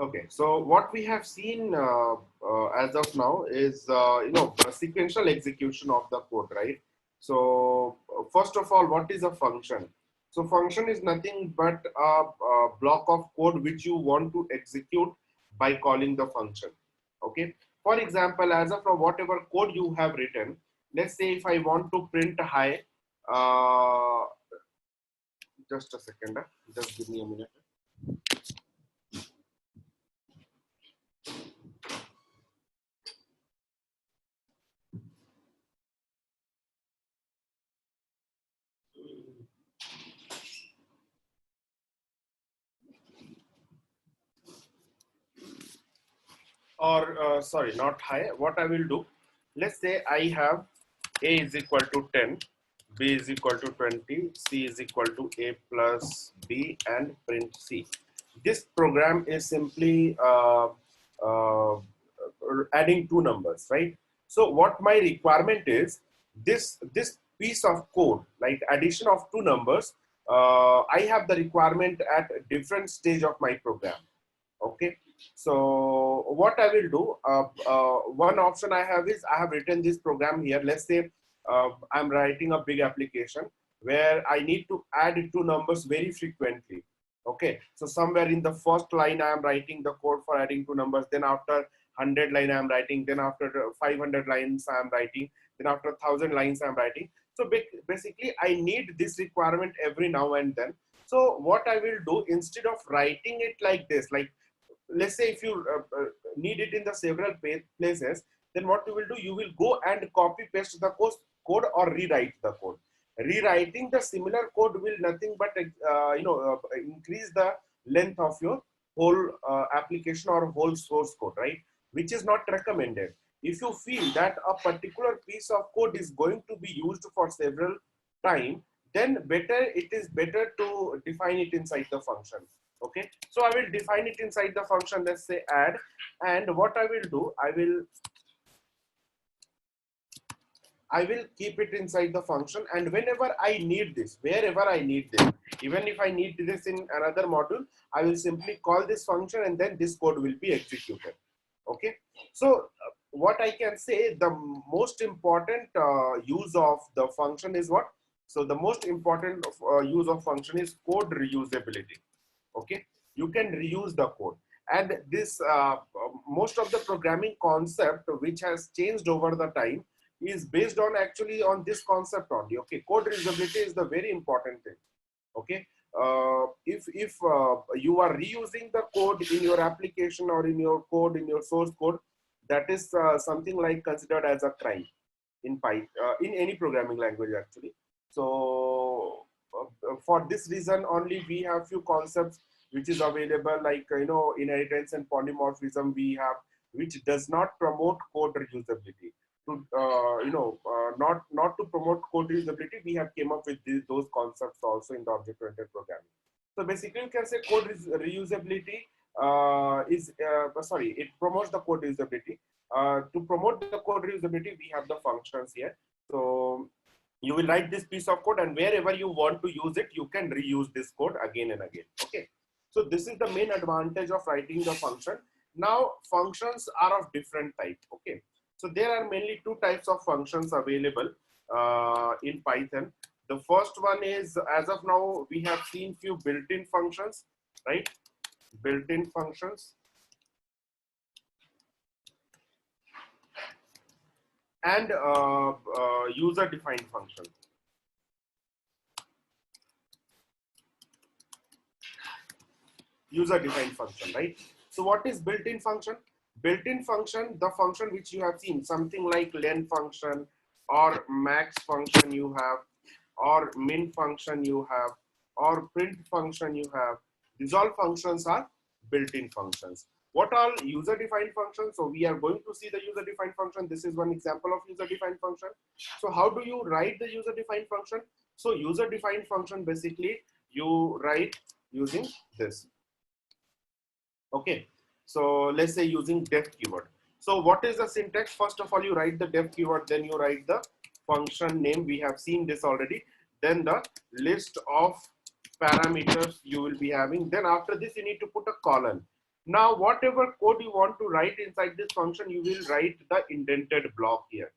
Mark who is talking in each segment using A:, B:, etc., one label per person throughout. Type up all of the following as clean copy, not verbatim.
A: Okay, so what we have seen as of now is a sequential execution of the code, right? So first of all, what is a function? So function is nothing but a block of code which you want to execute by calling the function. Okay. For example, as of now, whatever code you have written, let's say if I want to print hi, uh, just a second, just give me a minute. Or sorry, not high. What I will do, let's say I have a is equal to 10, b is equal to 20, c is equal to a plus b, and print c. This program is simply uh, adding two numbers, right? So what my requirement is, this piece of code, like addition of two numbers, I have the requirement at a different stage of my program. Okay, so what I will do, one option I have is I have written this program here. Let's say I'm writing a big application where I need to add two numbers very frequently. Okay, so somewhere in the first line I am writing the code for adding two numbers, then after 100 line I am writing, then after 500 lines I am writing, then after 1000 lines I am writing. So basically I need this requirement every now and then. So what I will do, instead of writing it like this, like let's say if you need it in the several places, then what you will do, you will go and copy paste the code or rewrite the code. Rewriting the similar code will nothing but increase the length of your whole application or whole source code, right? Which is not recommended. If you feel that a particular piece of code is going to be used for several time, then it is better to define it inside the function. Okay, so I will define it inside the function. Let's say add, and what I will do, I will keep it inside the function, and whenever I need this, wherever I need this, even if I need this in another module, I will simply call this function and then this code will be executed. Okay, so what I can say, the most important use of the function is what? So the most important use of function is code reusability. Okay, you can reuse the code, and this most of the programming concept which has changed over the time is based on actually on this concept only. Okay, code reusability is the very important thing. Okay, if you are reusing the code in your application or in your code, in your source code, that is something like considered as a crime in Python, in any programming language actually. So for this reason only, we have few concepts which is available, like inheritance and polymorphism we have, which does not promote code reusability. To not to promote code reusability, we have came up with those concepts also in the object-oriented programming. So basically, you can say code reusability it promotes the code reusability. To promote the code reusability, we have the functions here. So you will write this piece of code, and wherever you want to use it, you can reuse this code again and again. Okay, so this is the main advantage of writing the function. Now functions are of different type. Okay, so there are mainly two types of functions available in Python. The first one is, as of now, we have seen few built-in functions, right? Built-in functions, and user-defined function. User-defined function, right? So what is built-in function? Built-in function, the function which you have seen, something like len function or max function you have, or min function you have, or print function you have. These all functions are built-in functions. What are user-defined functions? So we are going to see the user-defined function. This is one example of user-defined function. So how do you write the user-defined function? So user-defined function, basically you write using this. Okay, so let's say using def keyword. So what is the syntax? First of all, you write the def keyword, then you write the function name. We have seen this already. Then the list of parameters you will be having. Then after this, you need to put a colon. Now, whatever code you want to write inside this function, you will write the indented block here.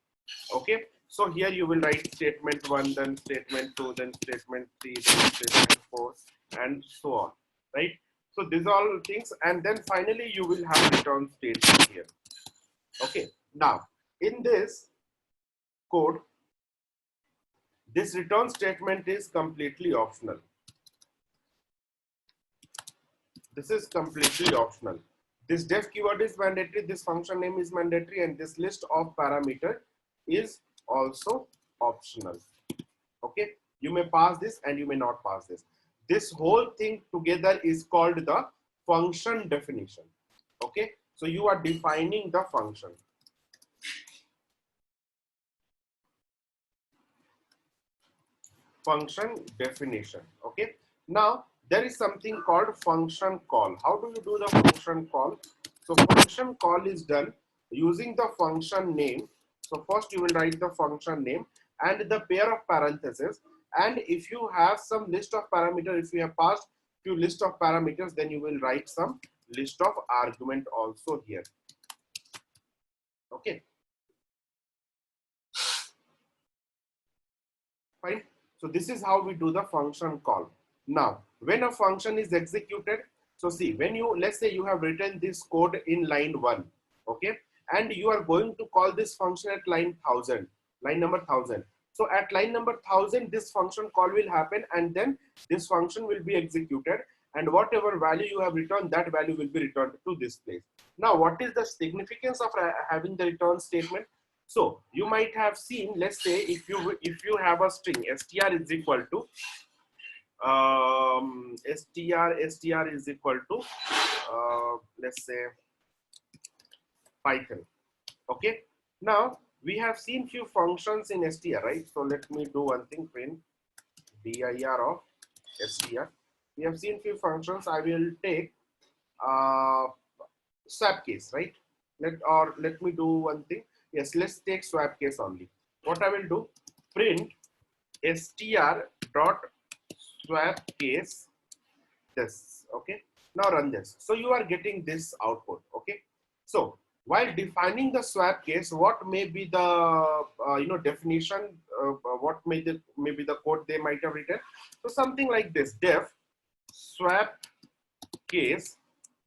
A: Okay. So here you will write statement 1, then statement 2, then statement 3, then statement 4, and so on. Right. So these are all things, and then finally you will have return statement here. Okay. Now, in this code, this return statement is completely optional. This is completely optional. This def keyword is mandatory, this function name is mandatory, and this list of parameter is also optional. Okay, you may pass this and you may not pass this. This whole thing together is called the function definition. Okay, so you are defining the function. Function definition. Okay, now there is something called function call. How do you do the function call? So function call is done using the function name. So first you will write the function name and the pair of parentheses, and if you have some list of parameters, if you have passed few list of parameters, then you will write some list of argument also here. Okay, fine. So this is how we do the function call. Now, when a function is executed, so see, when you, let's say you have written this code in line 1, okay, and you are going to call this function at line 1000, line number 1000. So at line number 1000, this function call will happen, and then this function will be executed, and whatever value you have returned, that value will be returned to this place. Now, what is the significance of having the return statement? So you might have seen, let's say if you have a string str is equal to str is equal to let's say Python. Okay, now we have seen few functions in str, right? So let me do one thing, print dir of str. We have seen few functions. I will take swap case, right? Let me do one thing. Yes, let's take swap case only. What I will do, print str dot swap case this. Okay, now run this. So you are getting this output. Okay, so while defining the swap case, what may be the definition, what may be the code they might have written? So something like this, def swap case.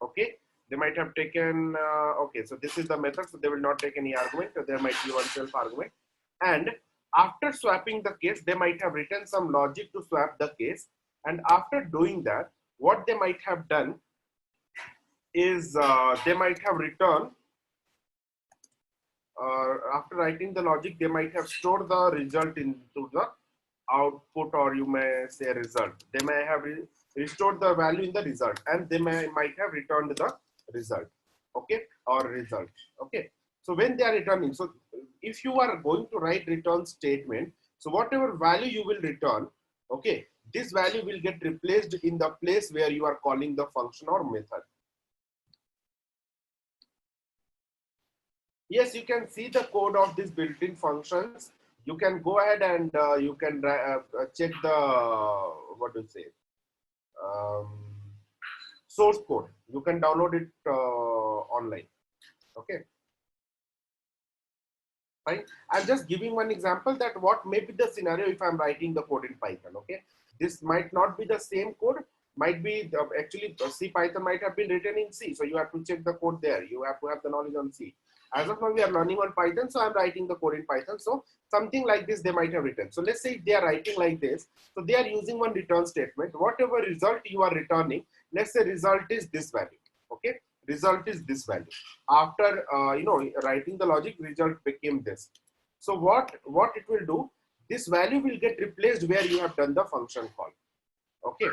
A: Okay, they might have taken okay, so this is the method, so they will not take any argument, so there might be one self argument, and after swapping the case, they might have written some logic to swap the case, and after doing that, what they might have done is they might have returned after writing the logic, they might have stored the result into the output, or you may say result. They may have restored the value in the result, and they might have returned the result. Okay, or result. Okay, so when they are returning, so if you are going to write return statement, so whatever value you will return, okay, this value will get replaced in the place where you are calling the function or method. Yes, you can see the code of these built-in functions. You can go ahead and you can check the what do you say source code. You can download it online. Okay, fine. I'm just giving one example that what may be the scenario if I'm writing the code in Python. Okay, this might not be the same code. Might be actually C Python might have been written in C, so you have to check the code there. You have to have the knowledge on C. As of now, we are learning on Python, so I'm writing the code in Python. So something like this they might have written. So let's say they are writing like this. So they are using one return statement. Whatever result you are returning, let's say result is this value. Okay, result is this value. After writing the logic, result became this. So what it will do? This value will get replaced where you have done the function call. Okay.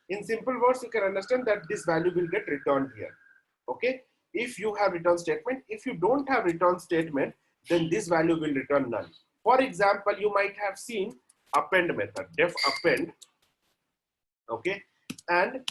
A: In simple words, you can understand that this value will get returned here. Okay. If you have return statement, if you don't have return statement, then this value will return none. For example, you might have seen append method, def append. Okay. And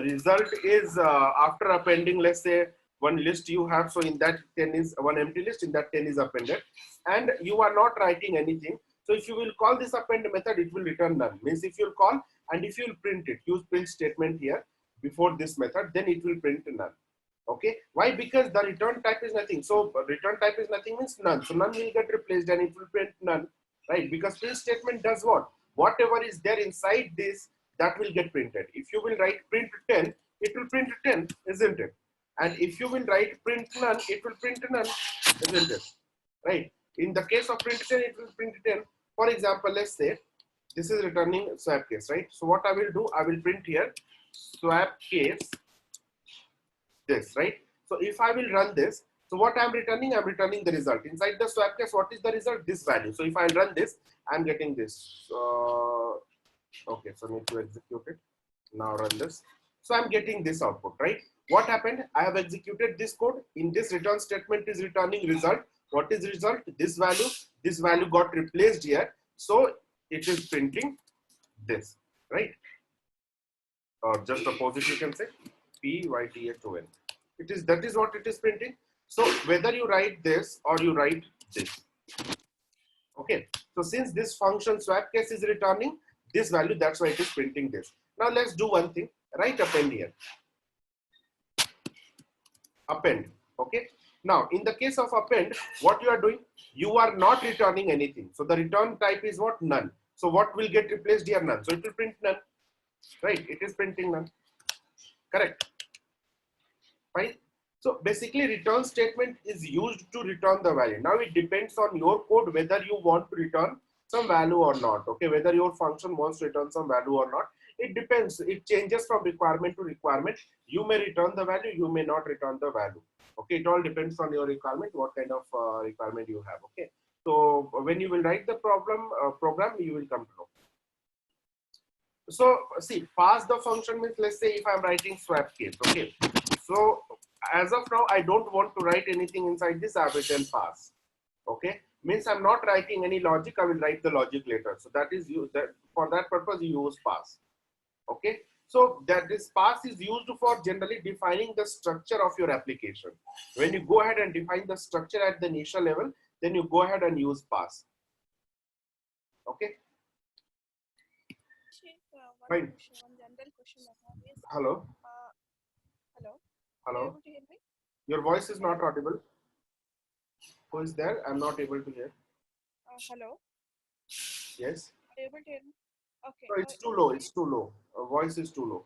A: result is after appending, let's say one list you have. So in that 10 is one empty list, in that 10 is appended, and you are not writing anything. So if you will call this append method, it will return none. Means if you'll call and if you'll print it, use print statement here, before this method, then it will print none. Okay, why? Because the return type is nothing. So return type is nothing means none. So none will get replaced and it will print none, right? Because print statement does what? Whatever is there inside this, that will get printed. If you will write print 10, it will print 10, isn't it? And if you will write print none, it will print none, isn't it? Right? In the case of print 10, it will print 10. For example, let's say this is returning swap case, right? So what I will do, I will print here swap case this, right? So if I will run this, so what I'm returning the result. Inside the swap case, what is the result? This value. So if I run this, I'm getting this. Okay, so I need to execute it. Now run this. So I'm getting this output, right? What happened? I have executed this code. In this return statement is returning result. What is result? This value. This value got replaced here. So it is printing this, right? Or just opposite, you can say PYTHON. It is, that is what it is printing. So whether you write this or you write this, okay. So since this function swap case is returning this value, that's why it is printing this. Now let's do one thing. Write append here. Append. Okay. Now in the case of append, what you are doing, you are not returning anything. So the return type is what? None. So what will get replaced here? None. So it will print none. Right? It is printing none. Correct. Right? So basically return statement is used to return the value. Now it depends on your code whether you want to return some value or not. Okay, whether your function wants to return some value or not. It depends. It changes from requirement to requirement. You may return the value, you may not return the value. Okay, it all depends on your requirement, what kind of requirement you have. Okay, so when you will write the program, you will come to know. So see, pass the function means, let's say if I'm writing swap case. Okay, so as of now, I don't want to write anything inside this. I have written pass. Okay, means I'm not writing any logic. I will write the logic later. So that is used, that for that purpose you use pass. Okay, so that this pass is used for generally defining the structure of your application. When you go ahead and define the structure at the initial level, then you go ahead and use pass. Okay. Fine.
B: One general question I have is,
A: hello.
B: Hello.
A: Hello.
B: Are you able to hear me?
A: Your voice is not audible. Who is there? I'm not able to hear.
B: Hello.
A: Yes.
B: Are you able to hear me? Okay.
A: No, it's too low. It's too low. Voice is too low.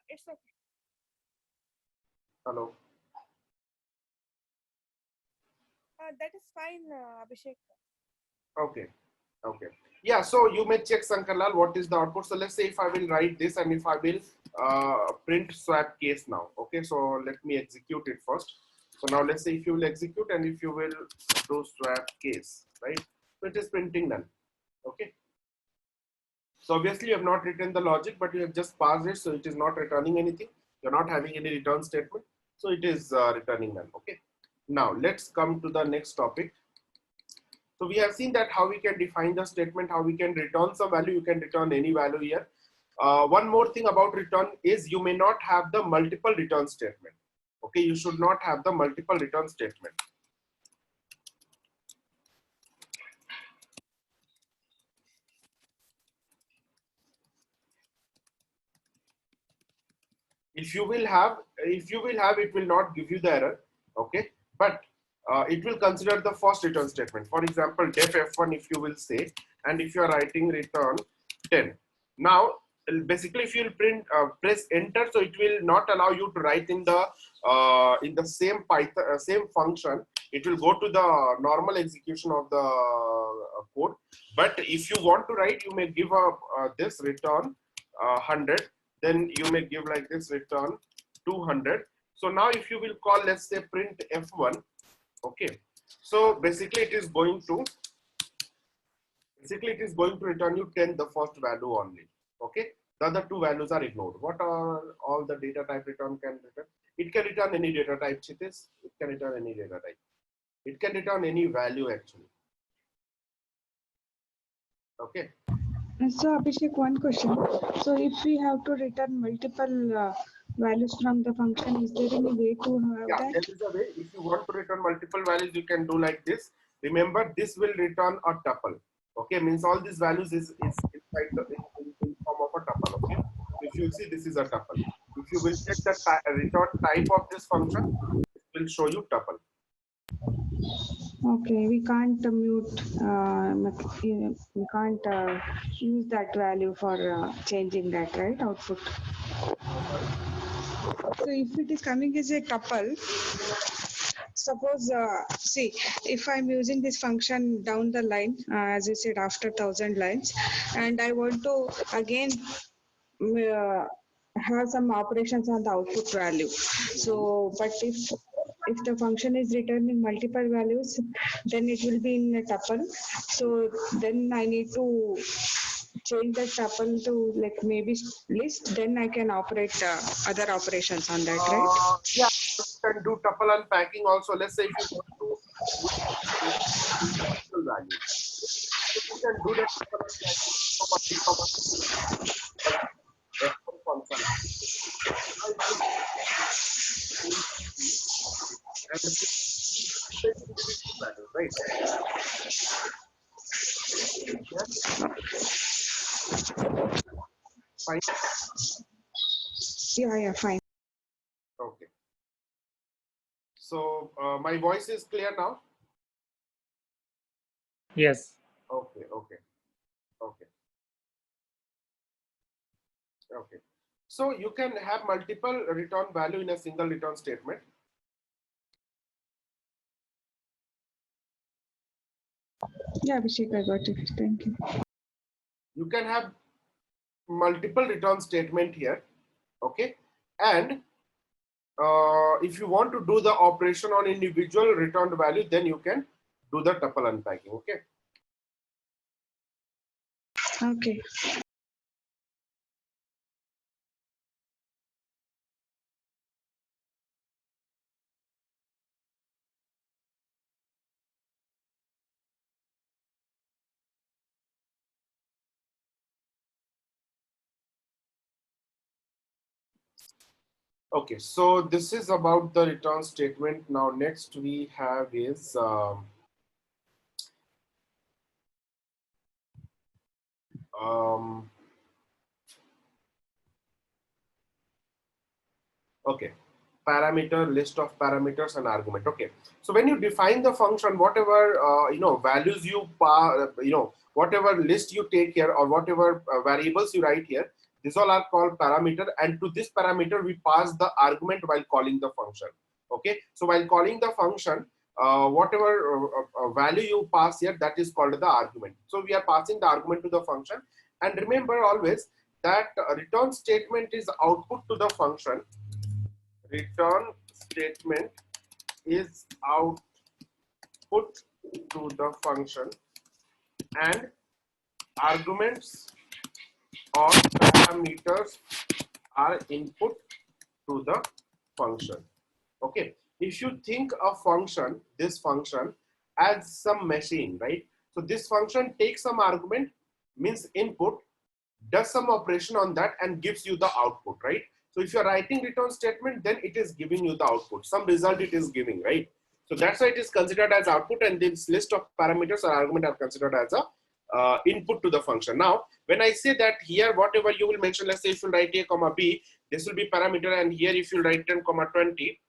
B: It's okay.
A: Hello.
B: That is fine, Abhishek.
A: Okay. Okay. Yeah. So you may check, Sankarlal, what is the output. So let's say if I will write this and if I will print swap case now. Okay. So let me execute it first. So now let's say if you will execute and if you will do swap case, right? So it is printing none. Okay. So obviously you have not written the logic, but you have just passed it. So it is not returning anything. You're not having any return statement. So it is returning none. Okay. Now let's come to the next topic. So we have seen that how we can define the statement, how we can return some value. You can return any value here. One more thing about return is you may not have the multiple return statement. Okay, you should not have the multiple return statement. If you will have, it will not give you the error. Okay, but it will consider the first return statement. For example, def f1 if you will say, and if you are writing return 10. Now basically if you will print press enter, so it will not allow you to write in the same Python same function. It will go to the normal execution of the code. But if you want to write, you may give this return 100. Then you may give like this return 200. So now if you will call, let's say print f1. Okay, so basically it is going to return you 10, the first value only. Okay, the other two values are ignored. What are all the data type return can return? It can return any data type, Chitis. It can return any data type. It can return any value actually. Okay.
C: So Abhishek, one question. So if we have to return multiple values from the function, is there any way to have
A: Yeah,
C: that?
A: there is a way. If you want to return multiple values, you can do like this. Remember, this will return a tuple. Okay, means all these values is inside the in form If you see, this is a tuple. If you will check the return type of this function, it will show you tuple.
C: Okay, we can't mute, we can't use that value for changing that, right? Output.
A: Sorry?
C: So if it is coming as a tuple, suppose, see, if I'm using this function down the line, as I said, after 1,000 lines, and I want to again uh, have some operations on the output value. So, but if the function is returning multiple values, then it will be in a tuple. So then I need to change the tuple to like maybe list. Then I can operate other operations on that, right?
A: Yeah, you can do tuple unpacking also. Let's say if you want to do individual values, so you can do that tuple unpacking from a big function. Now if you and take individual values, right? Yeah, fine.
C: Yeah, fine.
A: Okay. So my voice is clear now.
D: Yes.
A: Okay. So you can have multiple return value in a single return statement.
C: Yeah, Abhishek, I got it. Thank you.
A: You can have multiple return statement here. Okay. And if you want to do the operation on individual returned value, then you can do the tuple unpacking. Okay.
C: Okay.
A: Okay, so this is about the return statement. Now, next we have is okay, parameter, list of parameters and argument. Okay, so when you define the function, whatever values you whatever list you take here or whatever variables you write here, these all are called parameter, and to this parameter we pass the argument while calling the function. Okay, so while calling the function, whatever value you pass here, that is called the argument. So we are passing the argument to the function, and remember always that return statement is output to the function. Return statement is output to the function, and arguments or parameters are input to the function. Okay, if you think a function, this function, as some machine, right? So this function takes some argument, means input, does some operation on that and gives you the output, right? So if you're writing return statement, then it is giving you the output, some result it is giving, right? So that's why it is considered as output, and this list of parameters or argument are considered as a input to the function. Now, when I say that here, whatever you will mention, let's say if you write a comma b, this will be parameter, and here if you write 10 comma 20,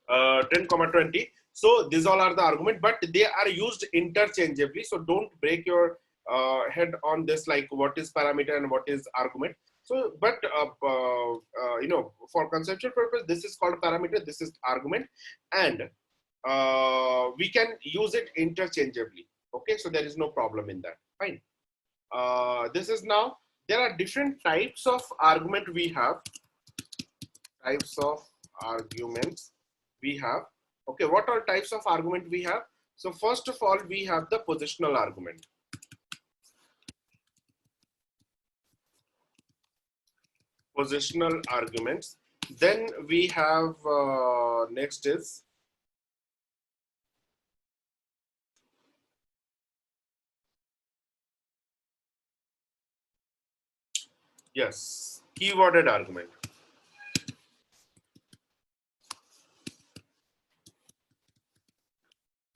A: 10 comma 20. So these all are the argument, but they are used interchangeably. So don't break your head on this, like what is parameter and what is argument. So, but for conceptual purpose, this is called parameter, this is argument, and we can use it interchangeably. Okay, so there is no problem in that. Fine. This is now, there are different types of argument we have. Types of arguments we have. Okay, what are types of argument we have? So first of all, we have the positional argument. Positional arguments. Then we have next is yes, keyworded argument.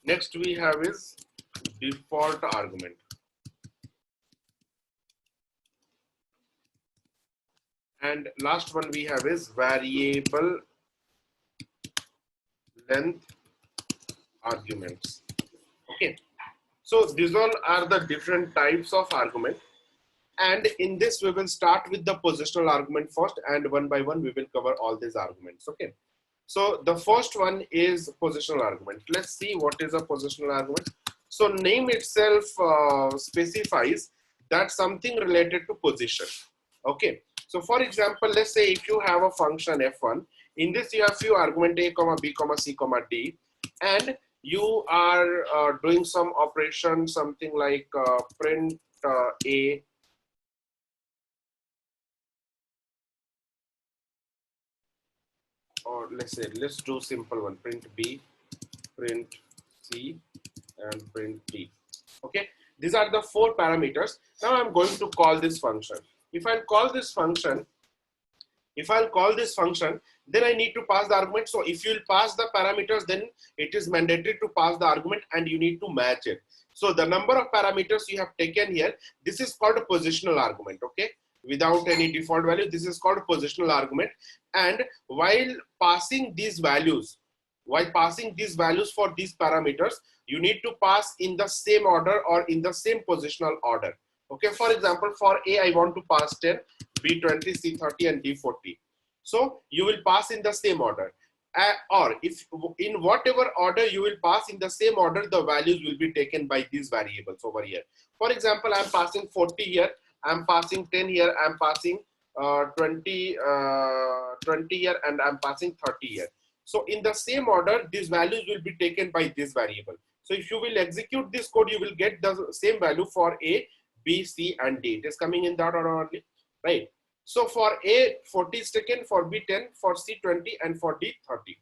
A: Next we have is default argument. And last one we have is variable length arguments. Okay, so these all are the different types of argument, and in this we will start with the positional argument first, and one by one we will cover all these arguments. Okay, so the first one is positional argument. Let's see what is a positional argument. So name itself specifies that something related to position. Okay, so for example, let's say if you have a function f1, in this you have few argument a comma b comma c comma d, and you are doing some operation, something like print a, or let's do simple one, print b, print c, and print d. Okay, these are the four parameters. Now I'm going to call this function. If I'll call this function, then I need to pass the argument. So if you'll pass the parameters, then it is mandatory to pass the argument and you need to match it. So the number of parameters you have taken here, this is called a positional argument. Okay, without any default value, this is called a positional argument. And while passing these values for these parameters, you need to pass in the same order or in the same positional order. Okay, for example, for A, I want to pass 10, B 20, C 30, and D 40. So you will pass in the same order. Or if in whatever order you will pass in the same order, the values will be taken by these variables over here. For example, I'm passing 40 here, I'm passing 10 here, I'm passing 20 here, and I'm passing 30 here. So in the same order, these values will be taken by this variable. So if you will execute this code, you will get the same value for A, B, C, and D. It is coming in that order only, right? So for A, 40 is taken, for B, 10, for C, 20, and for D, 30.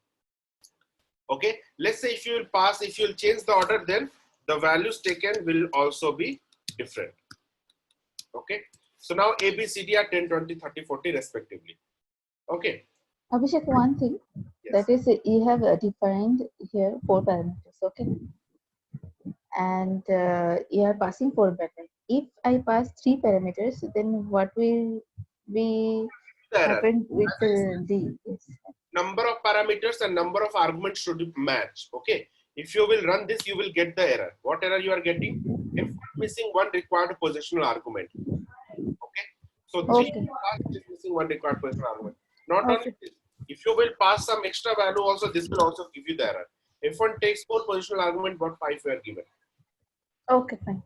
A: Okay, let's say if you will pass, if you will change the order, then the values taken will also be different. Okay, so now A, B, C, D are 10, 20, 30, 40 respectively. Okay.
D: Abhishek, one thing,
A: Yes.
D: that is, you have defined here 4 parameters, okay? And you are passing 4 parameters. If I pass 3 parameters, then what will be happen with D? Yes.
A: Number of parameters and number of arguments should match. Okay, if you will run this, you will get the error. What error you are getting? If missing one required positional argument. Okay, so 3 is missing one required positional argument. Not only this, if you will pass some extra value also, this will also give you the error. If one takes 4 positional argument, but 5 were given.
D: Okay, fine.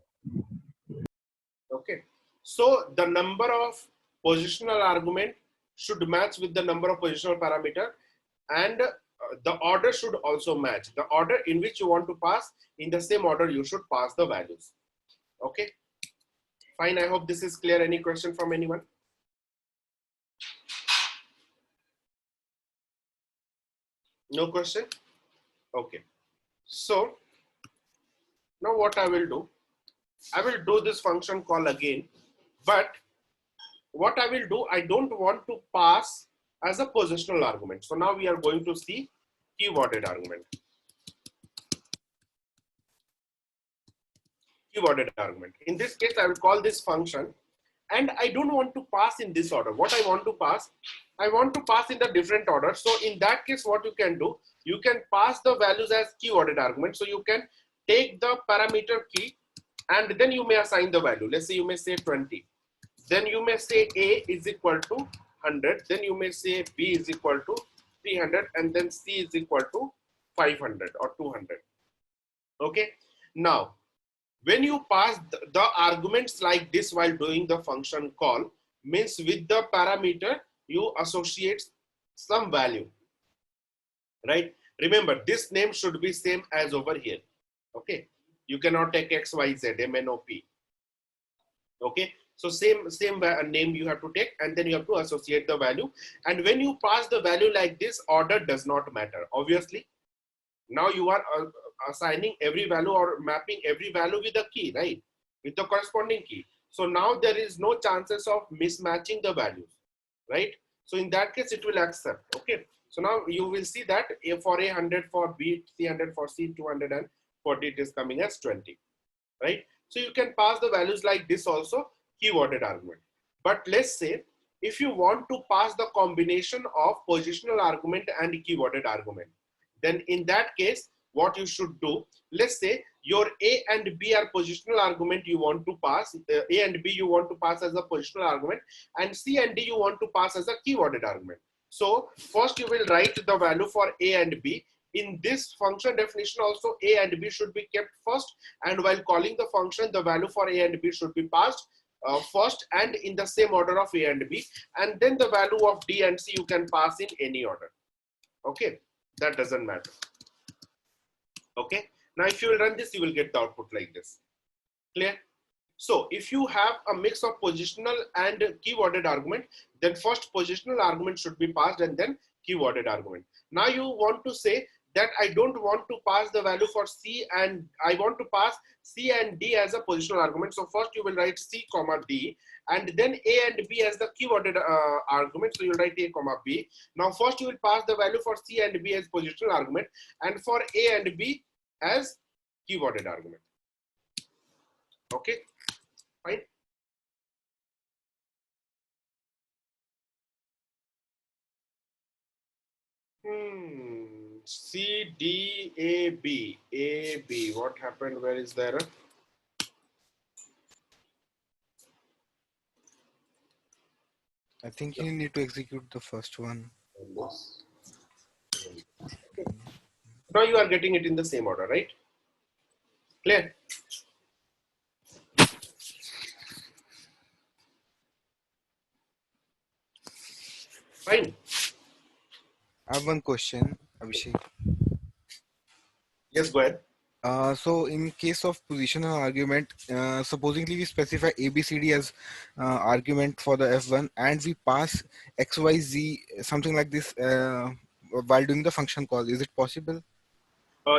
A: Okay, so the number of positional argument should match with the number of positional parameter, and the order should also match. The order in which you want to pass, in the same order you should pass the values. Okay, fine. I hope this is clear. Any question from anyone? No question? Okay, so now what I will do, I will do this function call again, but what I will do, I don't want to pass as a positional argument. So now we are going to see keyworded argument. Keyworded argument. In this case, I will call this function, and I don't want to pass in this order. What I want to pass, I want to pass in the different order. So in that case, what you can do, you can pass the values as keyworded argument. So you can take the parameter key and then you may assign the value. Let's say you may say 20. Then you may say A is equal to 100. Then you may say B is equal to 300, and then C is equal to 500 or 200. Okay. Now, when you pass the arguments like this while doing the function call, means with the parameter you associate some value, right? Remember, this name should be same as over here. Okay, you cannot take X, Y, Z, M, N, O, P. Okay, so same name you have to take, and then you have to associate the value. And when you pass the value like this, order does not matter. Obviously, now you are assigning every value or mapping every value with a key, right? With the corresponding key. So now there is no chances of mismatching the values, right? So in that case, it will accept. Okay. So now you will see that for A 100, for B 300, for C 200, and for D it is coming as 20, right? So you can pass the values like this also, keyworded argument. But let's say if you want to pass the combination of positional argument and keyworded argument, then in that case, what you should do, let's say your A and B are positional argument you want to pass, A and B you want to pass as a positional argument, and C and D you want to pass as a keyworded argument. So first you will write the value for A and B. In this function definition also, A and B should be kept first, and while calling the function, the value for A and B should be passed first and in the same order of A and B, and then the value of D and C you can pass in any order. Okay, that doesn't matter. Okay, now if you will run this, you will get the output like this. Clear? So if you have a mix of positional and keyworded argument, then first positional argument should be passed and then keyworded argument. Now you want to say that I don't want to pass the value for C, and I want to pass C and D as a positional argument. So first you will write C comma D, and then A and B as the keyworded argument. So you will write A comma B. Now first you will pass the value for C and B as positional argument, and for A and B as keyworded argument. Okay, fine. C, D, A, B. A, B. What happened? Where is the error?
E: I think you need to execute the first one.
A: Okay. Now you are getting it in the same order, right? Clear? Fine.
E: I have one question, Abhishek.
A: Yes, go ahead.
E: So in case of positional argument, supposedly we specify ABCD as argument for the F1 and we pass XYZ, something like this, while doing the function call. Is it possible?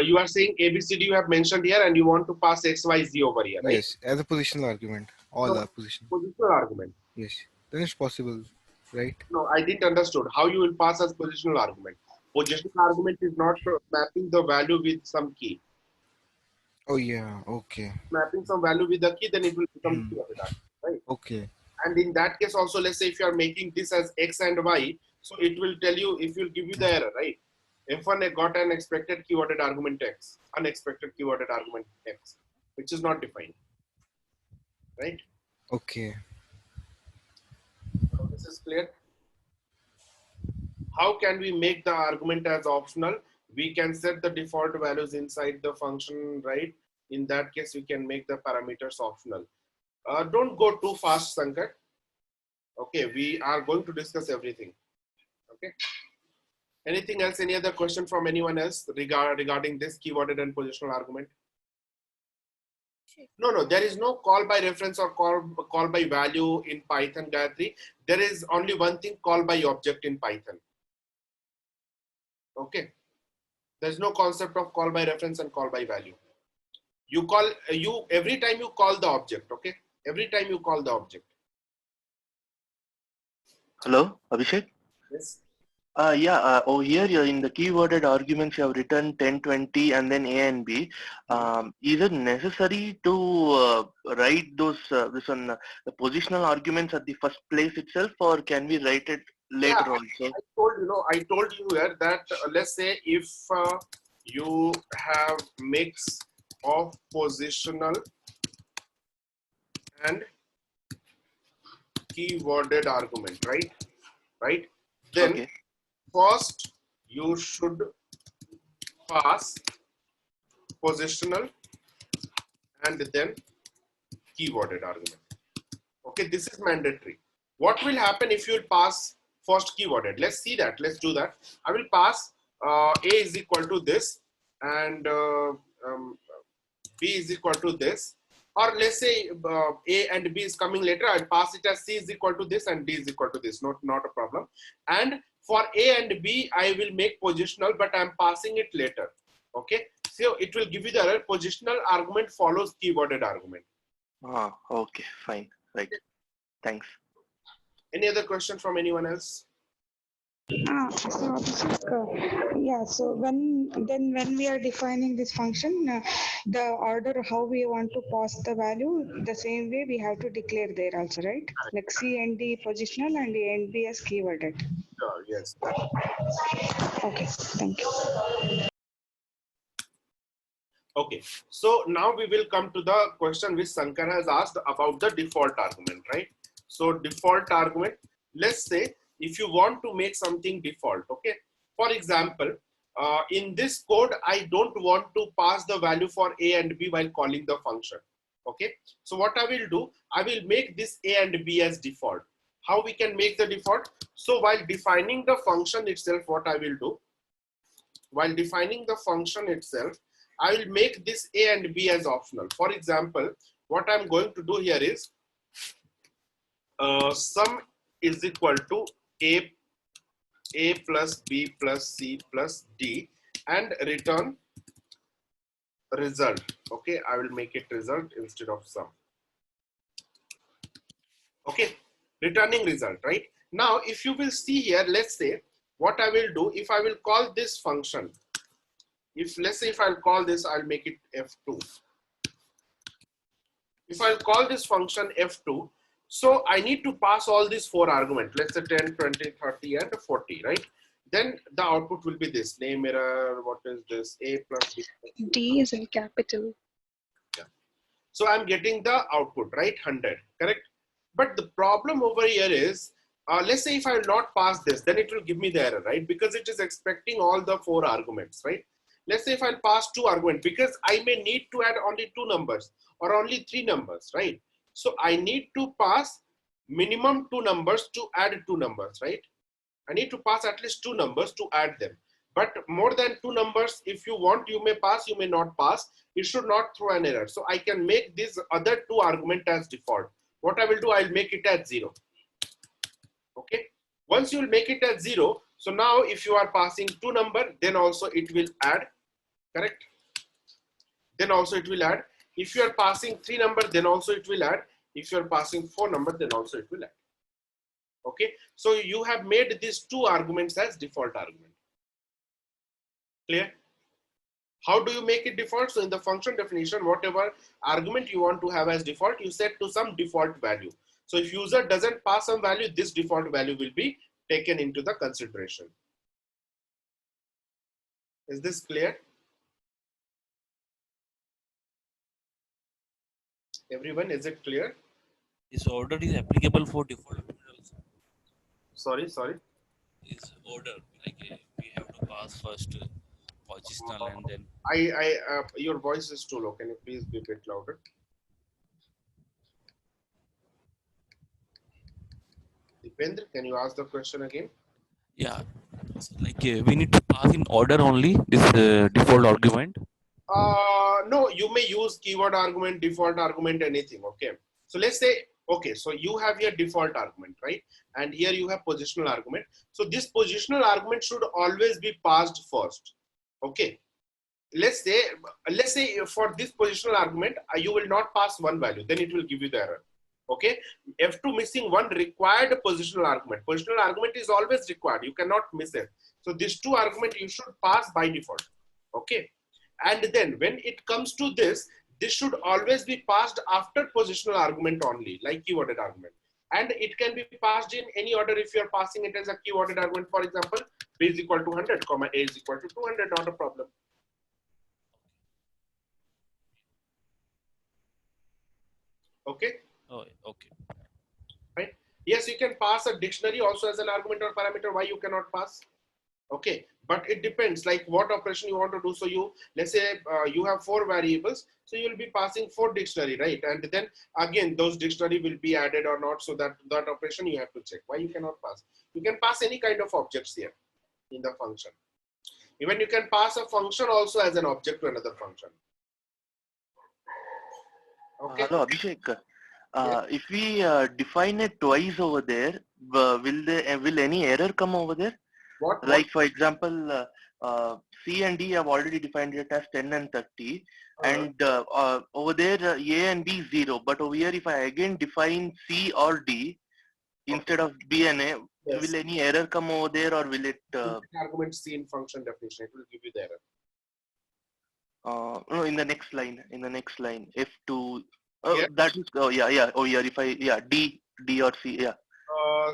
A: You are saying ABCD you have mentioned here and you want to pass XYZ over here, right?
E: Yes, as a positional argument. All
A: So,
E: are positional.
A: positional argument.
E: Yes, then it's possible, right?
A: No, I didn't understood how you will pass as positional argument. Positional argument is not mapping the value with some key.
E: Oh yeah, okay.
A: Mapping some value with the key, then it will become keyworded argument, right?
E: Okay.
A: And in that case also, let's say if you are making this as X and Y, so it will tell you, if will give you the error, right? F1 got an expected keyworded argument X, unexpected keyworded argument X, which is not defined, right?
E: Okay.
A: So this is clear. How can we make the argument as optional? We can set the default values inside the function, right? In that case, we can make the parameters optional. Don't go too fast, Sankat. Okay, we are going to discuss everything. Okay. Anything else? Any other question from anyone else regarding this keyworded and positional argument? No, there is no call by reference or call by value in Python, Gayatri. There is only one thing, call by object in Python. Okay. There's no concept of call by reference and call by value. You call every time you call the object. Okay. Every time you call the object.
F: Hello, Abhishek?
A: Yes.
F: Over here you're in the keyworded arguments you have written 10, 20 and then A and B. Is it necessary to write those the positional arguments at the first place itself, or can we write it later also?
A: I told you here that let's say if you have mix of positional and keyworded argument, right? Then
F: Okay.
A: first you should pass positional and then keyworded argument. Okay, this is mandatory. What will happen if you pass first keyworded? Let's see that. Let's do that. I will pass A is equal to this and B is equal to this. Or let's say A and B is coming later. I'll pass it as C is equal to this and D is equal to this. Not a problem. And for A and B, I will make positional, but I'm passing it later. Okay. So it will give you the error. Positional argument follows keyworded argument.
F: Okay, fine. Right. Thanks.
A: Any other question from anyone else?
C: So Abhishek, yeah, so when we are defining this function, the order how we want to pass the value, the same way we have to declare there also, right? Like C and D positional and A and B as keyworded.
A: Sure, yes, that.
C: Okay, thank you.
A: Okay, so now we will come to the question which Sankar has asked about the default argument, right? So default argument, let's say if you want to make something default, okay? For example, in this code, I don't want to pass the value for A and B while calling the function, okay? So what I will do, I will make this A and B as default. How we can make the default? So while defining the function itself, what I will do, while defining the function itself, I will make this A and B as optional. For example, what I'm going to do here is sum is equal to A plus B plus C plus D and return result. Okay, I will make it result instead of sum. Okay, returning result, right? Now, if you will see here, let's say what I will do, if I will call this function, let's say if I'll call this, I'll make it F2. If I'll call this function F2, so I need to pass all these 4 arguments, let's say 10, 20, 30, and 40, right? Then the output will be this, name error, what is this, A plus B.
G: D is in capital.
A: Yeah. So I'm getting the output, right, 100, correct? But the problem over here is, let's say if I will not pass this, then it will give me the error, right? Because it is expecting all the 4 arguments, right? Let's say if I'll pass 2 arguments, because I may need to add only 2 numbers or only 3 numbers, right? So I need to pass minimum 2 numbers to add 2 numbers, right? I need to pass at least 2 numbers to add them. But more than 2 numbers, if you want, you may pass, you may not pass. It should not throw an error. So I can make this other 2 argument as default. What I will do, I'll make it at 0. Okay. Once you will make it at 0, so now if you are passing 2 number, then also it will add, correct? Then also it will add. If you are passing 3 number, then also it will add. If you are passing 4 number, then also it will add. Okay. So you have made these 2 arguments as default argument. Clear? How do you make it default? So in the function definition, whatever argument you want to have as default, you set to some default value. So if user doesn't pass some value, this default value will be taken into the consideration. Is this clear? Everyone, is it clear?
H: This order is applicable for default also.
A: Sorry.
H: Is order like we have to pass first positional and then.
A: Your voice is too low. Can you please be a bit louder? Dipendra, can you ask the question again?
H: Yeah, so like we need to pass in order only this default argument.
A: No, you may use keyword argument, default argument, anything. Okay. So let's say, okay, so you have your default argument, right? And here you have positional argument. So this positional argument should always be passed first. Okay. Let's say for this positional argument, you will not pass one value, then it will give you the error. Okay. F2 missing one required positional argument. Positional argument is always required. You cannot miss it. So these 2 arguments you should pass by default. Okay. And then when it comes to this should always be passed after positional argument only, like keyworded argument. And it can be passed in any order if you are passing it as a keyworded argument. For example, B is equal to 100, comma A is equal to 200, not a problem. Okay.
H: Oh, okay.
A: Right. Yes, you can pass a dictionary also as an argument or parameter. Why you cannot pass? Okay, but it depends like what operation you want to do. So you, let's say you have 4 variables, so you will be passing 4 dictionary, right? And then again those dictionary will be added or not, so that operation you have to check. Why you cannot pass? You can pass any kind of objects here in the function. Even you can pass a function also as an object to another function. Okay.
F: Hello, Abhishek.
A: Yeah.
F: If we define it twice over there, will any error come over there?
A: What?
F: Like for example, C and D have already defined it as 10 and 30, and over there A and B is 0. But over here, if I again define C or D instead of B and A,
A: Yes.
F: will any error come over there, or will it?
A: Argument C in function definition, it will give you the error.
F: No, in the next line. In the next line, F2.
A: Yeah.
F: That is. Oh yeah. Oh yeah. If I D or C. Yeah.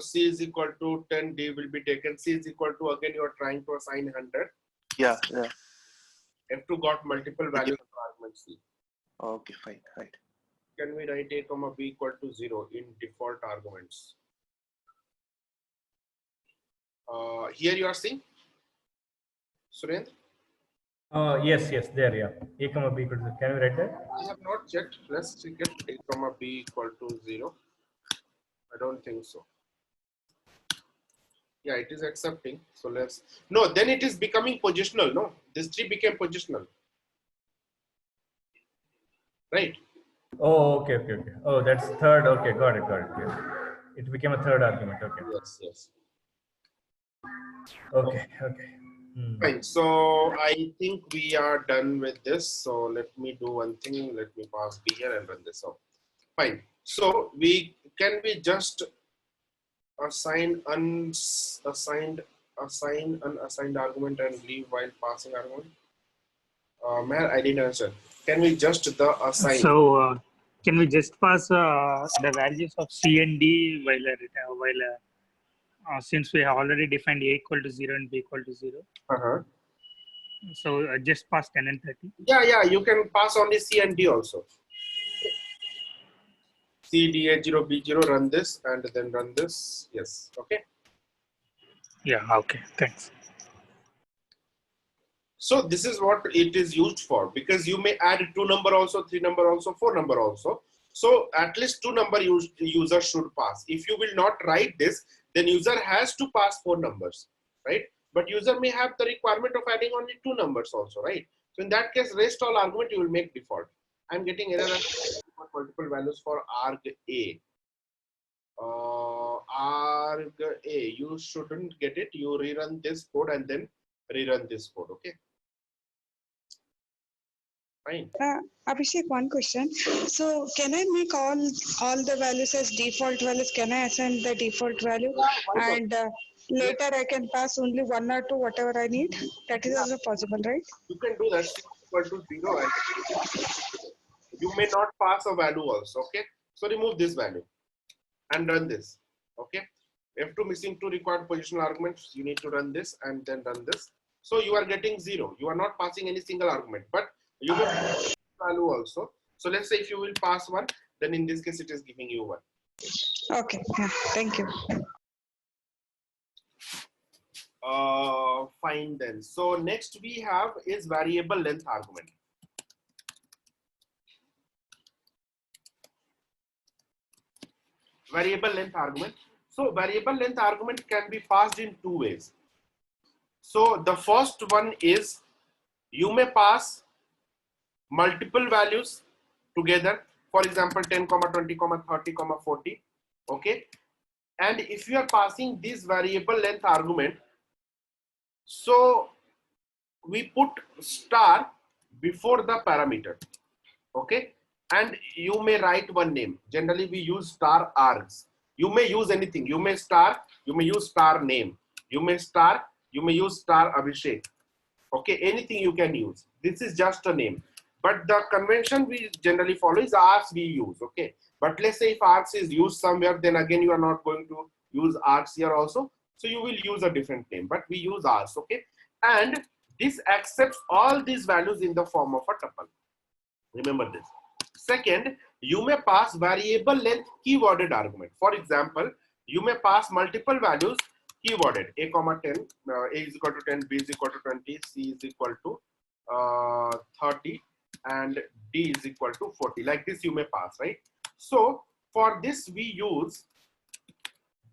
A: C is equal to 10, D will be taken. C is equal to, again, you are trying to assign 100.
F: Yeah.
A: F2 got multiple values of argument C.
F: Okay, fine. Right.
A: Can we write A comma B equal to 0 in default arguments? Here you are seeing, Surendra?
I: Yes, there, yeah. A comma B equal to, can we write that?
A: I have not checked. Let's check it. A comma B equal to 0. I don't think so. Yeah, it is accepting. So let's, no, then it is becoming positional. No, this 3 became positional. Right?
I: Oh, okay. Oh, that's third. Okay, got it. Yes. It became a third argument. Okay.
A: Yes.
I: Okay.
A: Fine. So I think we are done with this. So let me do one thing. Let me pass B here and run this out. Fine. So we just assign unassigned argument and leave while passing argument. Meher, I didn't answer. Can we just assign?
J: So can we just pass the values of C and D while since we have already defined A equal to 0 and B equal to 0. So just pass 10 and 30.
A: Yeah, you can pass only C and D also. C, D, A0, B0, run this and then run this. Yes, okay.
J: Yeah, okay, thanks.
A: So this is what it is used for, because you may add 2 number also, 3 number also, 4 number also. So at least 2 number user should pass. If you will not write this, then user has to pass 4 numbers, right? But user may have the requirement of adding only 2 numbers also, right? So in that case, rest all argument you will make default. I'm getting error multiple values for arg A. Arg A, you shouldn't get it. You rerun this code and then rerun this code, okay? Fine.
C: Abhishek, one question. So can I make all the values as default values? Can I assign the default value?
A: Yeah,
C: And later I can pass only 1 or 2, whatever I need? That is also possible, right?
A: You can do that. C equal to 0 and you may not pass a value also, okay? So remove this value and run this, okay? F2 missing 2 required positional arguments. You need to run this and then run this. So you are getting 0. You are not passing any single argument, but you may pass value also. So let's say if you will pass 1, then in this case it is giving you 1.
C: Okay, yeah, thank you.
A: Fine then. So next we have is variable length argument. Variable length argument. So variable length argument can be passed in 2 ways. So the first one is you may pass multiple values together. For example, 10, 20, 30, 40. Okay. And if you are passing this variable length argument, so we put star before the parameter. Okay. And you may write one name. Generally, we use star args. You may use anything. You may use star name. You may use star Abhishek. Okay, anything you can use. This is just a name. But the convention we generally follow is args we use. Okay. But let's say if args is used somewhere, then again you are not going to use args here also. So you will use a different name. But we use args. Okay. And this accepts all these values in the form of a tuple. Remember this. Second, you may pass variable length keyworded argument. For example, you may pass multiple values keyworded. A comma 10, A is equal to 10, B is equal to 20, C is equal to 30, and D is equal to 40. Like this you may pass, right? So for this we use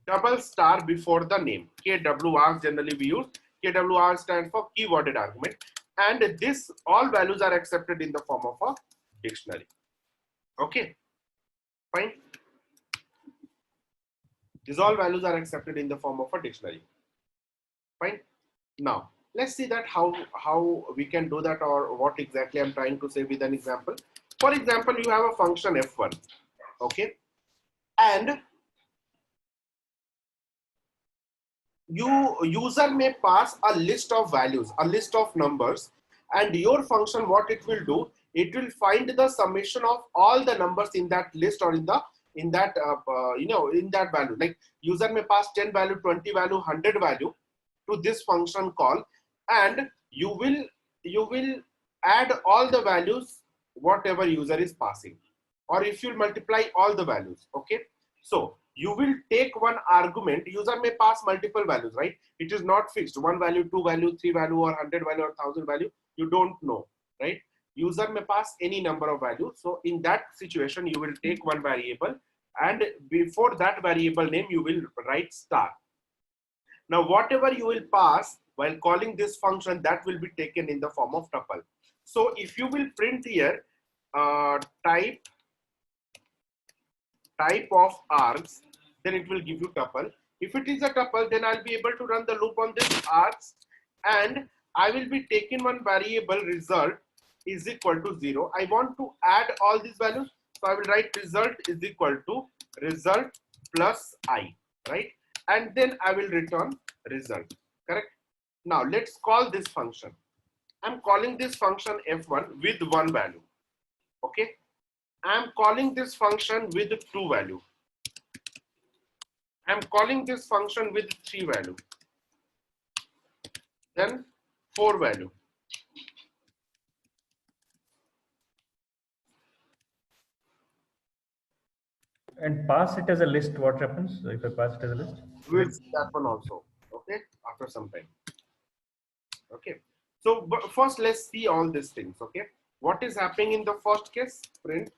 A: double star before the name. KWR generally we use. KWR stands for keyworded argument. And this all values are accepted in the form of a dictionary. Okay, fine. These all values are accepted in the form of a dictionary. Fine. Now let's see that how we can do that, or what exactly I'm trying to say with an example. For example, you have a function f1. Okay, and user may pass a list of values, a list of numbers, and your function, what it will do, it will find the summation of all the numbers in that list or in that in that value. Like user may pass 10 value, 20 value, 100 value to this function call, and you will add all the values whatever user is passing, or if you multiply all the values. Okay, so you will take one argument. User may pass multiple values, right? It is not fixed, one value, two value, three value, or 100 value, or 1000 value. You don't know, right? User may pass any number of values. So in that situation, you will take one variable, and before that variable name, you will write star. Now, whatever you will pass while calling this function, that will be taken in the form of tuple. So if you will print here type of args, then it will give you tuple. If it is a tuple, then I'll be able to run the loop on this args, and I will be taking one variable result is equal to 0. I want to add all these values, so I will write result is equal to result plus I, right? And then I will return result, correct? Now let's call this function. I'm calling this function f1 with one value. Okay, I'm calling this function with two value. I'm calling this function with three value, then four value.
I: And pass it as a list, what happens if I pass it as a list?
A: We'll see that one also, okay, after some time. Okay, so but first let's see all these things. Okay, what is happening in the first case? Print,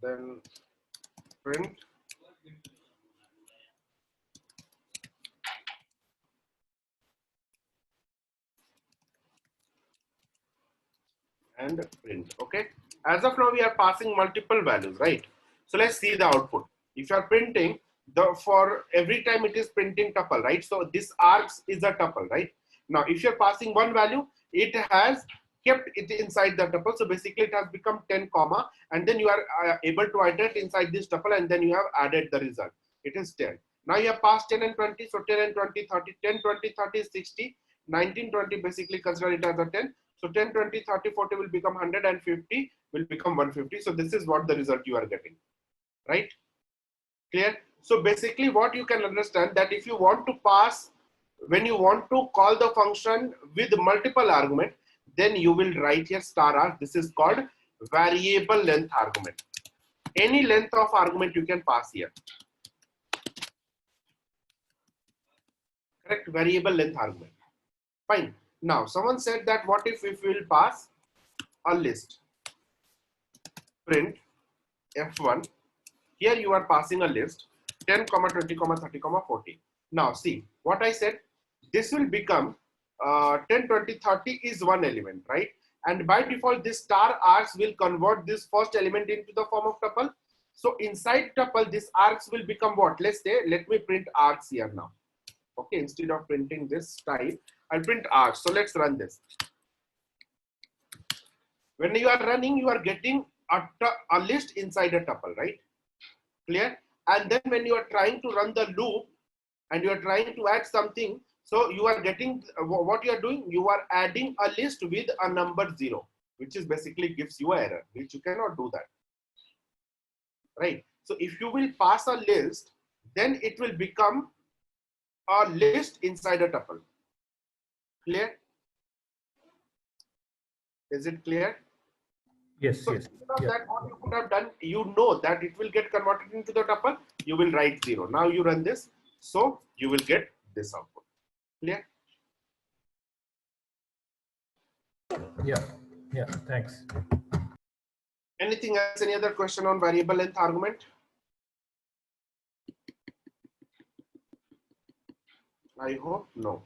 A: then print, and print. Okay, as of now we are passing multiple values, right? So let's see the output. If you are printing, for every time it is printing tuple, right? So this args is a tuple, right? Now if you're passing one value, it has kept it inside the tuple. So basically it has become 10 comma, and then you are able to iterate inside this tuple, and then you have added the result. It is 10. Now you have passed 10 and 20, so 10 and 20, 30, 10, 20, 30 is 60, 19, 20 basically consider it as a 10. So 10, 20, 30, 40 will become 100, and 50 will become 150. So this is what the result you are getting, right? Clear? So basically what you can understand, that if you want to pass, when you want to call the function with multiple argument, then you will write here star r. This is called variable length argument. Any length of argument you can pass here. Correct? Variable length argument. Fine. Now someone said that what if we will pass a list? Print f1. Here you are passing a list 10, 20, 30, 40. Now see what I said. This will become 10, 20, 30 is one element, right? And by default, this star args will convert this first element into the form of tuple. So inside tuple, this args will become what? Let's say, let me print args here now. Okay, instead of printing this type, I'll print args. So let's run this. When you are running, you are getting a list inside a tuple, right? Clear? And then when you are trying to run the loop and you are trying to add something, so you are getting what you are doing, you are adding a list with a number 0, which is basically gives you an error, which you cannot do that, right? So if you will pass a list, then it will become a list inside a tuple. Clear? Is it clear?
I: Yes,
A: so
I: yes.
A: Instead of that, what you could have done, you know that it will get converted into the tuple, you will write 0. Now you run this, so you will get this output. Clear?
I: Yeah, thanks.
A: Anything else? Any other question on variable length argument? I hope no.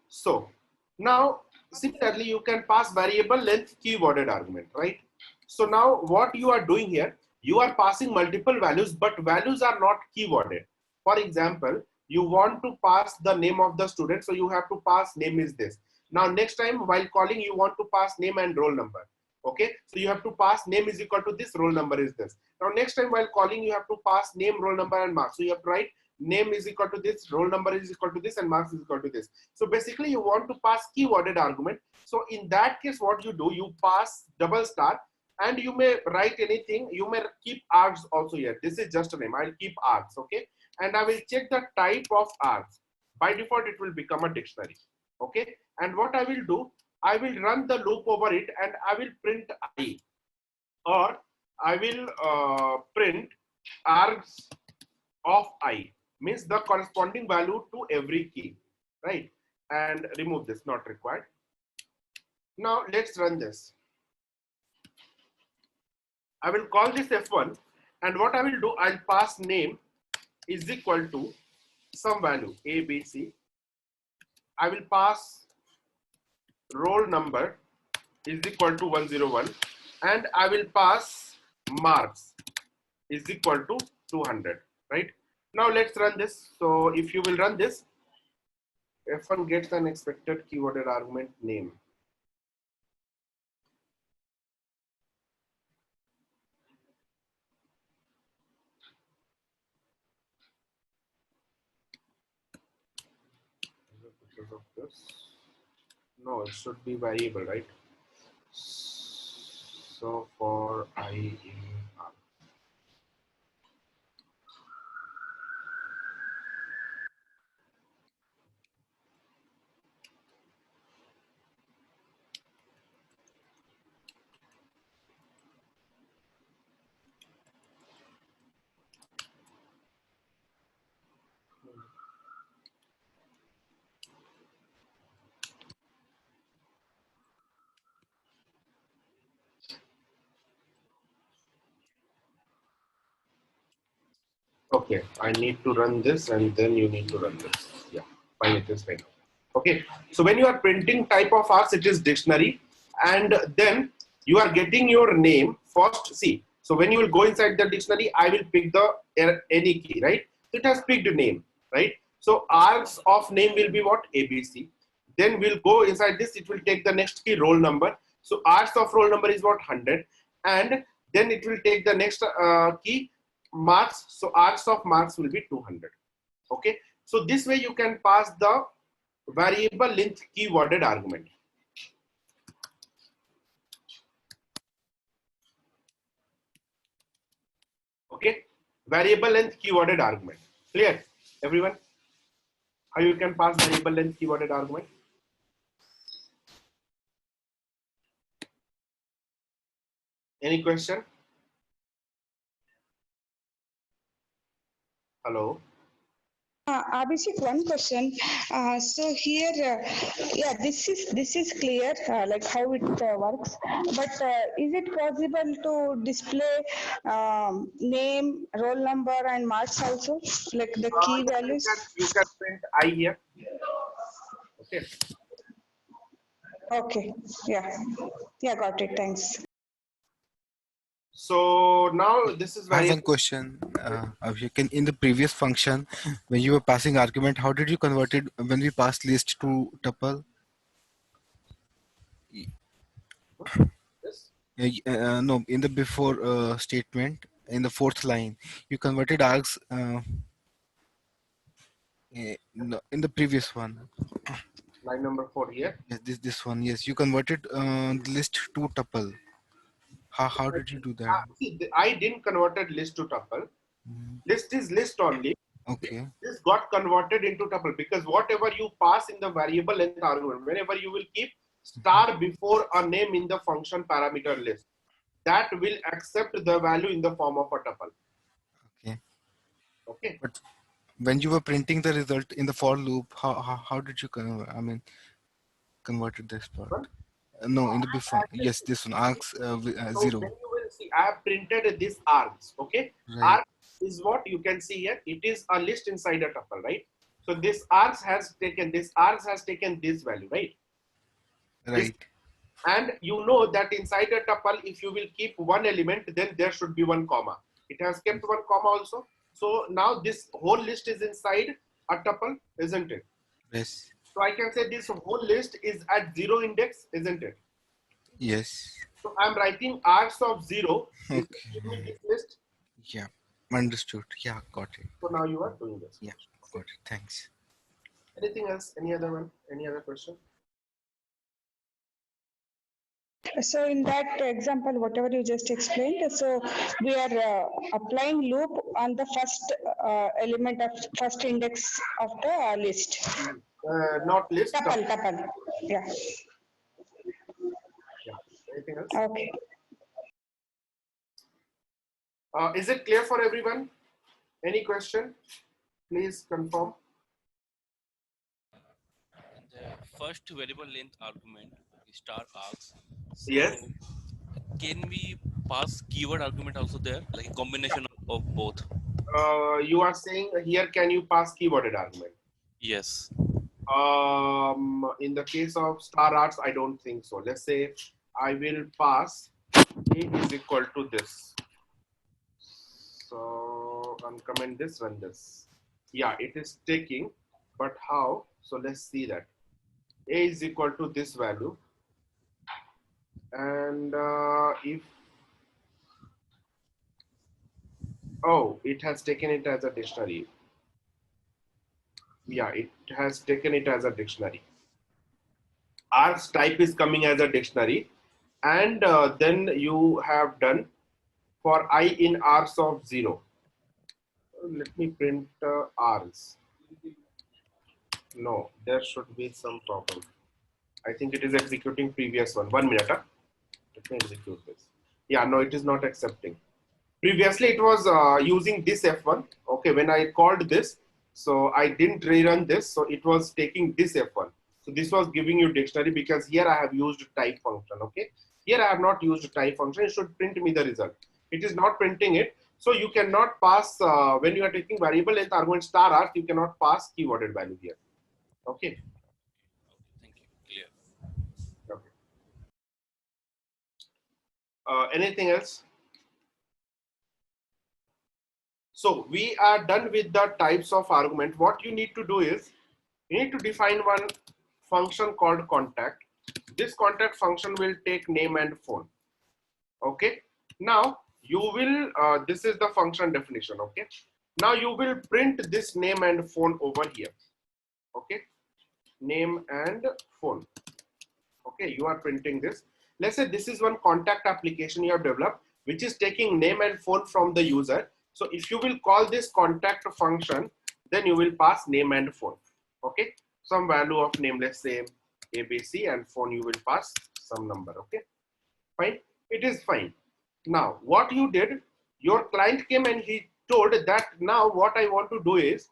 A: So now similarly, you can pass variable length keyworded argument, right? So now what you are doing here, you are passing multiple values, but values are not keyworded. For example, you want to pass the name of the student, so you have to pass name is this. Now next time while calling, you want to pass name and roll number. Okay, so you have to pass name is equal to this, roll number is this. Now next time while calling, you have to pass name, roll number, and marks. So you have to write name is equal to this, roll number is equal to this, and marks is equal to this. So basically you want to pass keyworded argument. So in that case, what you do, you pass double star, and you may write anything. You may keep args also here. This is just a name. I'll keep args, okay? And I will check the type of args. By default, it will become a dictionary, okay? And what I will do, I will run the loop over it, and I will print I, or I will print args of I, means the corresponding value to every key, right? And remove this, not required. Now let's run this. I will call this F1, and what I will do, I'll pass name is equal to some value A, B, C. I will pass roll number is equal to 101, and I will pass marks is equal to 200, right? Now let's run this. So if you will run this, F1 gets an expected keyworded argument name. Because of this, no, it should be variable, right? So for I in R. Okay, I need to run this, and then you need to run this. Yeah, fine, it is fine. Okay, so when you are printing type of args, it is dictionary, and then you are getting your name first. See, so when you will go inside the dictionary, I will pick the any key, right? It has picked name, right? So args of name will be what? ABC. Then we'll go inside this, it will take the next key, roll number. So args of roll number is what? 100, and then it will take the next key, marks. So args of marks will be 200. Okay, so this way you can pass the variable length keyworded argument. Okay, variable length keyworded argument. Clear, everyone? How you can pass variable length keyworded argument? Any question? Hello.
C: Abhishek, one question. So here, yeah, this is clear, like how it works. But is it possible to display name, roll number, and marks also, like the key values?
A: You can print I here. Okay.
C: Okay. Yeah, got it. Thanks.
A: So now this is
E: I have
A: very
E: one question. In the previous function, when you were passing argument, how did you convert it when we passed list to tuple? No, in the before statement, in the fourth line, you converted args. No, in the previous one.
A: line number 4 here.
E: Yes, this one. Yes, you converted the list to tuple. How did you do that?
A: See, I didn't converted list to tuple. List is list only.
E: Okay.
A: This got converted into tuple because whatever you pass in the variable length argument, whenever you will keep star before a name in the function parameter list, that will accept the value in the form of a tuple.
E: Okay.
A: Okay.
E: But when you were printing the result in the for loop, how did you converted this part? No, in the before. Yes, this one args
A: So
E: 0.
A: when you will see, I have printed this args. Okay.
E: Right.
A: Args is what you can see here. It is a list inside a tuple, right? So this args has taken this value, right?
E: Right.
A: And you know that inside a tuple, if you will keep one element, then there should be one comma. It has kept one comma also. So now this whole list is inside a tuple, isn't it?
E: Yes.
A: So I can say this whole list is at 0 index, isn't it?
E: Yes.
A: So I'm writing args of 0.
E: Okay.
A: Give me this list.
E: Yeah. Understood. Yeah, got it.
A: So now you are doing this.
E: Yeah, got it. Thanks.
A: Anything else? Any other one? Any other question?
C: So in that example, whatever you just explained, so we are applying loop on the first element of first index of the list.
A: Not list.
C: Tuple. Yeah.
A: Yeah. Anything else?
C: Okay.
A: Is it clear for everyone? Any question? Please confirm.
H: The first variable length argument star args. So
A: Yes.
H: can we pass keyword argument also there, like a combination of both?
A: You are saying here, can you pass keyworded argument?
H: Yes.
A: In the case of star arts, I don't think so. Let's say I will pass A is equal to this. So uncomment this, run this. Yeah, it is taking, but how? So let's see that. A is equal to this value. And if, oh, it has taken it as a dictionary. Yeah, it has taken it as a dictionary. Args type is coming as a dictionary. And then you have done for I in Rs of 0. Let me print Rs. No, there should be some problem. I think it is executing previous one. 1 minute. Let me execute this. Yeah, no, it is not accepting. Previously, it was using this F1. Okay, when I called this, so I didn't rerun this. So it was taking this F1. So this was giving you dictionary because here I have used type function. Okay, here I have not used type function. It should print me the result. It is not printing it. So you cannot pass, when you are taking variable length argument star art, you cannot pass keyworded value here. Okay.
H: Thank you. Clear.
A: Okay. Anything else? So we are done with the types of argument. What you need to do is, you need to define one function called contact. This contact function will take name and phone. Okay. Now you will, this is the function definition. Okay. Now you will print this name and phone over here. Okay. Name and phone. Okay. You are printing this. Let's say this is one contact application you have developed, which is taking name and phone from the user. So if you will call this contact function, then you will pass name and phone. Okay. Some value of name, let's say ABC, and phone you will pass some number. Okay. Fine. It is fine. Now what you did, your client came and he told that now what I want to do is,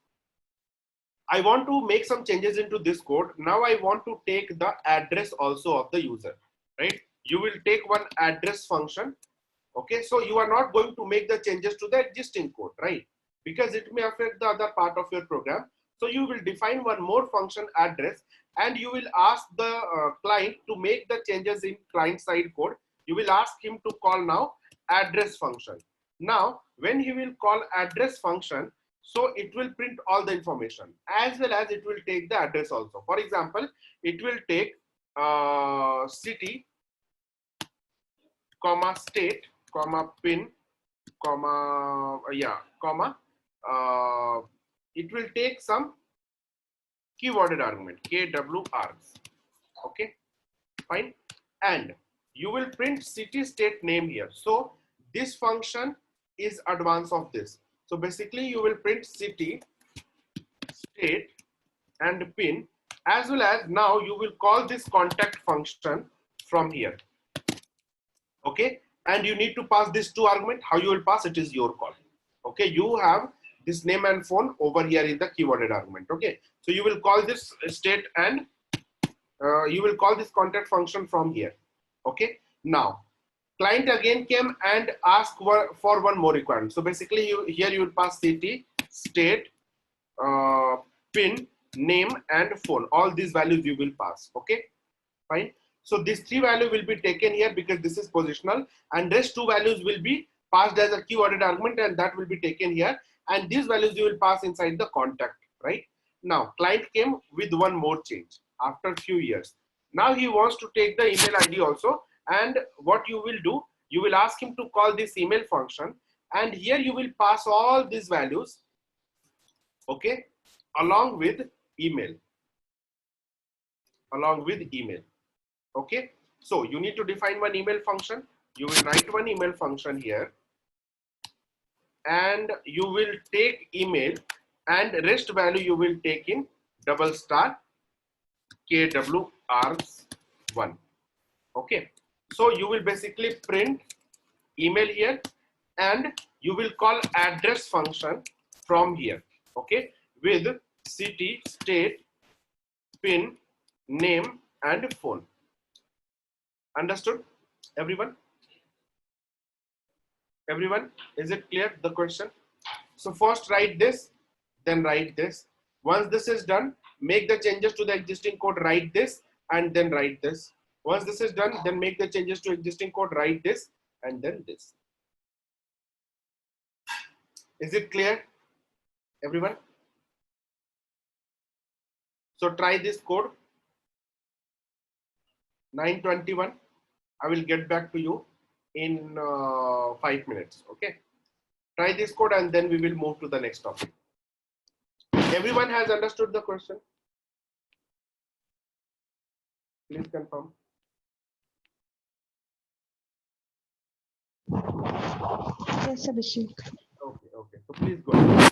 A: I want to make some changes into this code. Now I want to take the address also of the user, right? You will take one address function. Okay, so you are not going to make the changes to the existing code, right? Because it may affect the other part of your program. So you will define one more function address, and you will ask the client to make the changes in client side code. You will ask him to call now address function. Now, when he will call address function, so it will print all the information as well as it will take the address also. For example, it will take city, comma state, comma pin, comma comma. It will take some keyworded argument, KWRs. Okay, fine. And you will print city state name here. So this function is advance of this. So basically you will print city, state, and pin, as well as now you will call this contact function from here. Okay, and you need to pass this two argument. How you will pass it is your call. Okay, you have this name and phone over here in the keyworded argument. Okay, so you will call this state and you will call this contact function from here. Okay, now client again came and asked for one more requirement. So basically here you will pass city, state, pin, name, and phone. All these values you will pass. Okay, fine. So these three values will be taken here because this is positional, and rest two values will be passed as a keyworded argument, and that will be taken here. And these values you will pass inside the contact, right? Now client came with one more change after a few years. Now he wants to take the email ID also. And what you will do, you will ask him to call this email function, and here you will pass all these values, okay, along with email, okay. So you need to define one email function. You will write one email function here, and you will take email, and rest value you will take in double star KWRs1. Okay, so you will basically print email here, and you will call address function from here, okay, with city, state, pin, name, and phone. Understood, everyone? Everyone, is it clear, the question? So first write this, then write this. Once this is done, make the changes to the existing code, write this, and then write this. Once this is done, then make the changes to existing code, write this, and then this. Is it clear, everyone? So try this code. 9:21. I will get back to you in 5 minutes. Okay. Try this code, and then we will move to the next topic. Everyone has understood the question? Please confirm.
C: Yes, Abhishek.
A: Okay, okay. So please go ahead.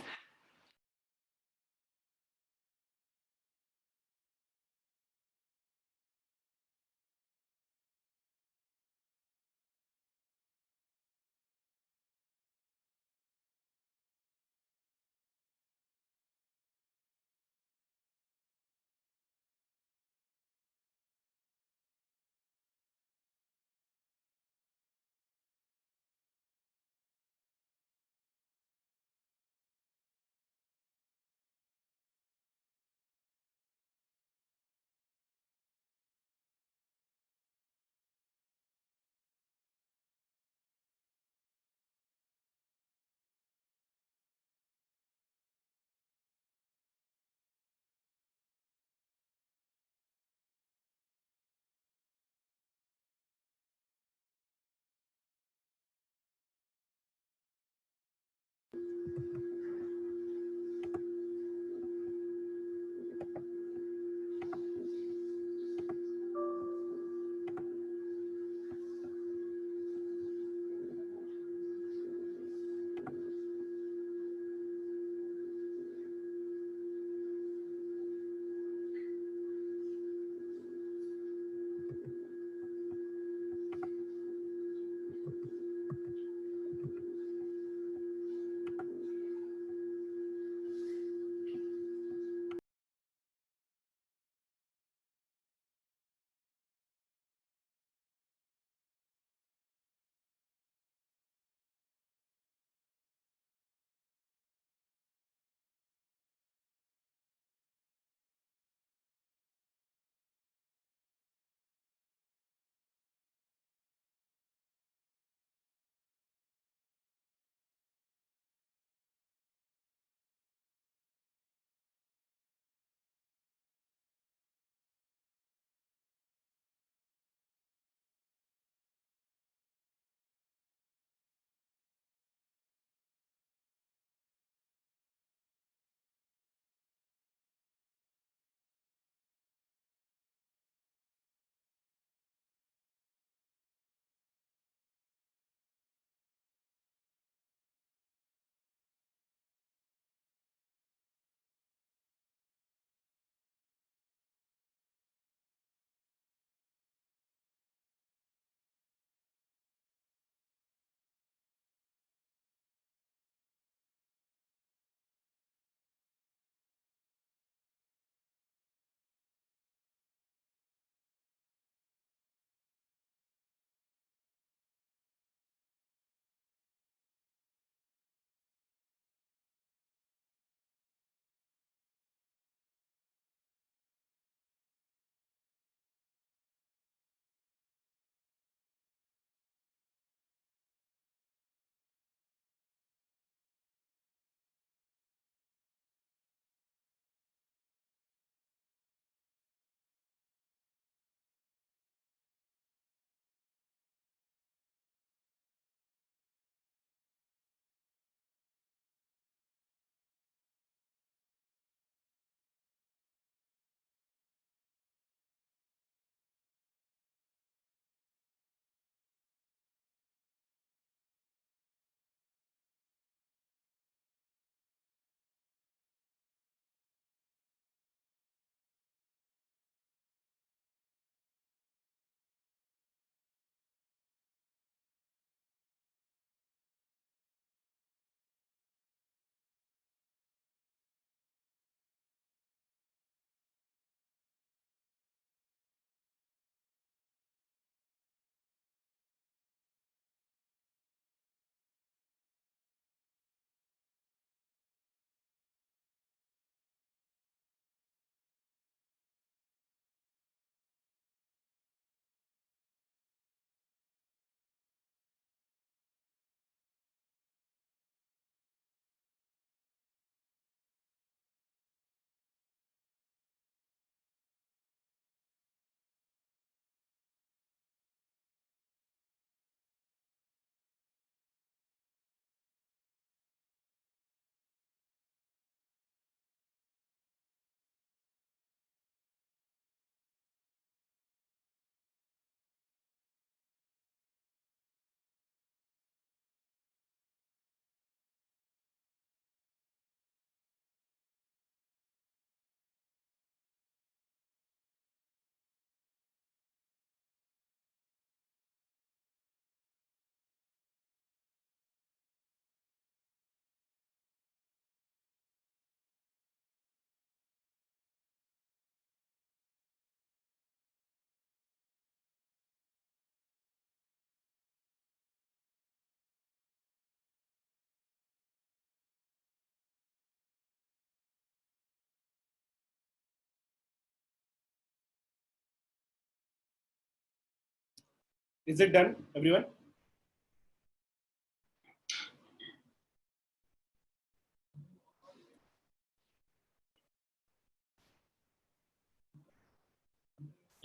A: Is it done, everyone?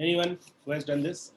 A: Anyone who has done this?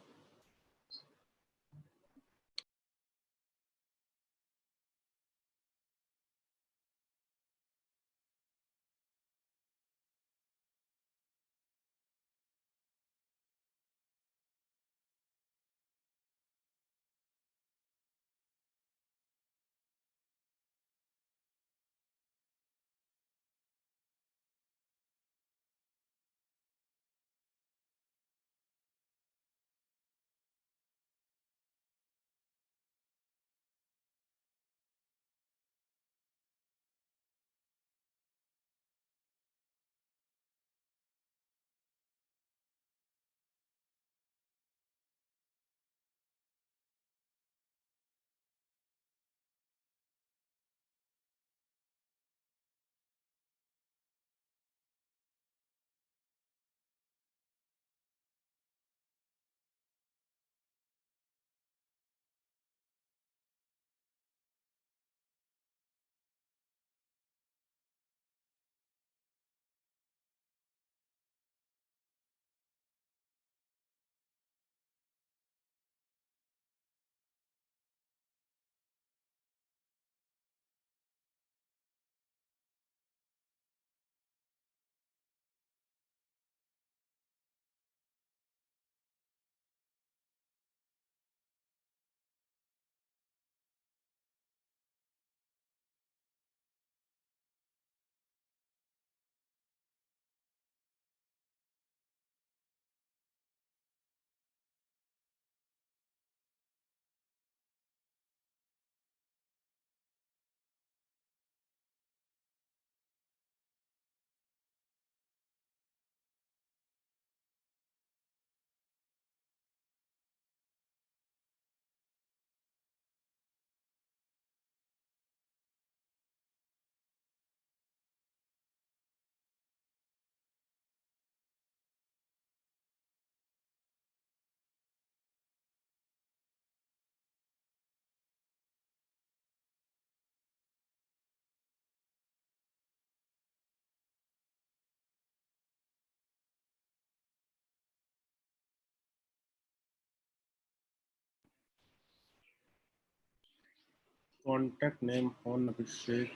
A: Contact name on Abhishek.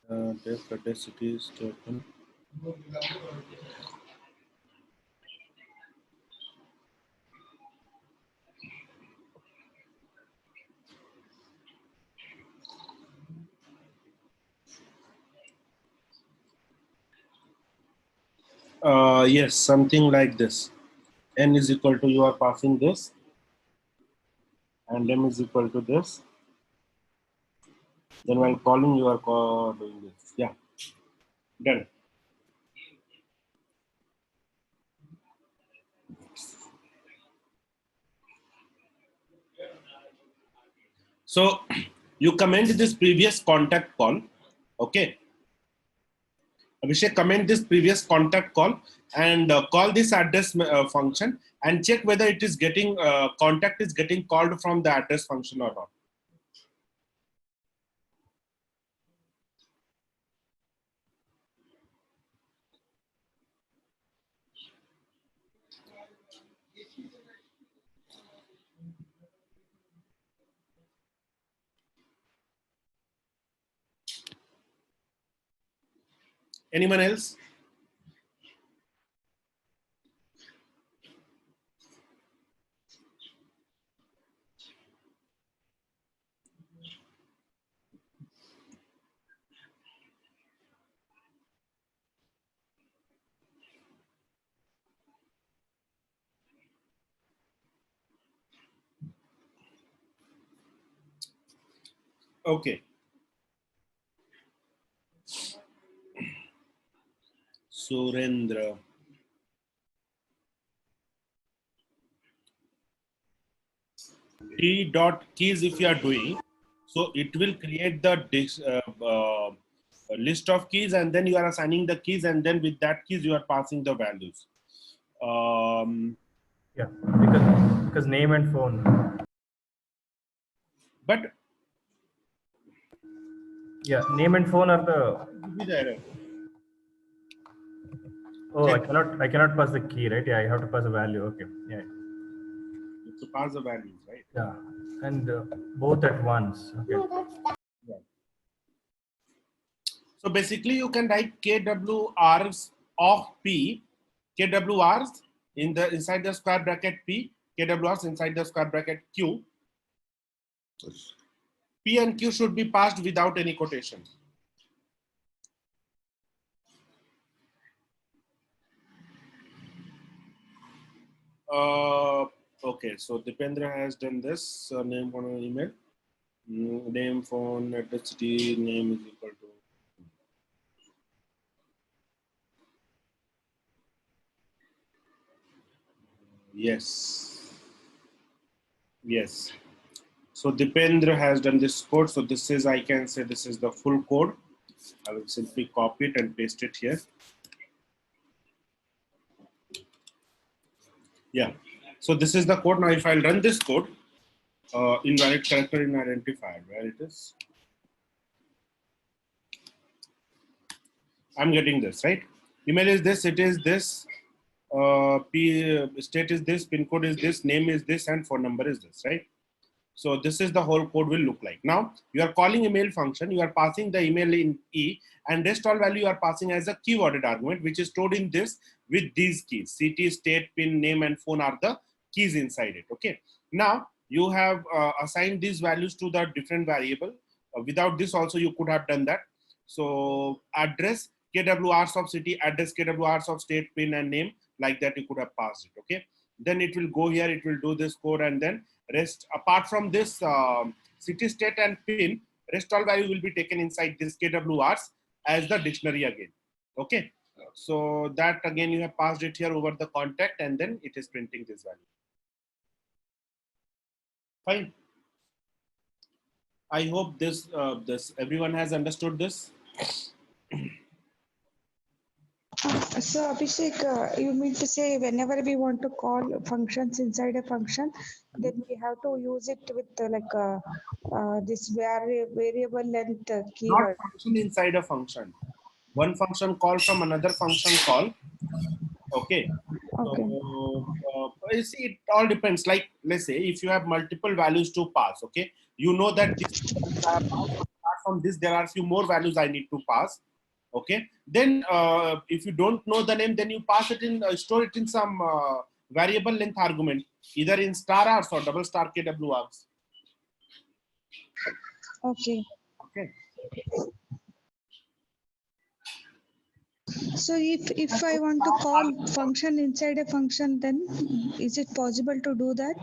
A: Their capacity is to open. Yes, something like this. N is equal to, you are passing this, and M is equal to this. Then while calling, you are doing this. Yeah, done. So you comment this previous contact call. Okay. Abhishek, comment this previous contact call and call this address function and check whether it is getting contact is getting called from the address function or not. Anyone else? Okay. Surendra. T dot keys if you are doing, so it will create the list of keys and then you are assigning the keys and then with that keys you are passing the values.
I: Yeah, because because name and phone.
A: But
I: Yeah, name and phone are the.
A: will be the error.
I: Oh,
A: Check.
I: I cannot pass the key, right? Yeah, I have to pass a value. Okay. Yeah.
A: To pass the values, right?
I: Yeah, and both at once. Okay.
A: Yeah. So basically, you can write KWRs of P, KWRs inside the square bracket P, KWRs inside the square bracket Q. P and Q should be passed without any quotation. Okay, so Dipendra has done this. Name, phone, email. Name, phone, address, city, name is equal to. Yes. Yes. So Dipendra has done this code. So this is, I can say this is the full code. I will simply copy it and paste it here. Yeah. So this is the code. Now if I'll run this code, invalid character in identifier, where it is. I'm getting this, right? Email is this, it is this, state is this, pin code is this, name is this, and phone number is this, right? So this is the whole code will look like. Now you are calling email function, you are passing the email in E, and rest all value you are passing as a keyworded argument, which is stored in this with these keys. City, state, pin, name, and phone are the keys inside it. Okay. Now you have assigned these values to the different variable. Without this also you could have done that. So address KWRs of city, address KWRs of state, pin, and name, like that you could have passed it. Okay. Then it will go here, it will do this code, and then rest apart from this city, state, and pin, rest all value will be taken inside this KWRs as the dictionary again. Okay. So that again you have passed it here over the contact, and then it is printing this value. Fine. I hope this everyone has understood this.
C: So Abhishek, you mean to say whenever we want to call functions inside a function, then we have to use it with this variable length keyword.
A: Not function inside a function. One function call from another function call. Okay.
C: Okay.
A: So you see, it all depends. Like let's say if you have multiple values to pass, okay, you know that this apart from this there are a few more values I need to pass. Okay, then if you don't know the name, then you pass it in, store it in some variable length argument, either in star Rs or double star KWRs.
C: Okay.
A: Okay.
C: So if I want to call function inside a function, then is it possible to do that?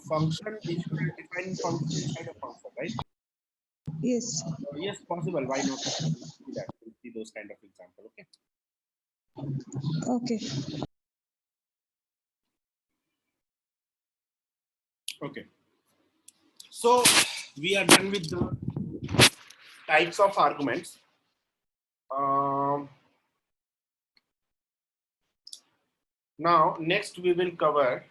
A: Function, if you are defining function inside a function, right?
C: Yes.
A: Yes, possible. Why not? See that. We'll see those kind of example. Okay.
C: Okay.
A: Okay. So we are done with the types of arguments. Now next we will cover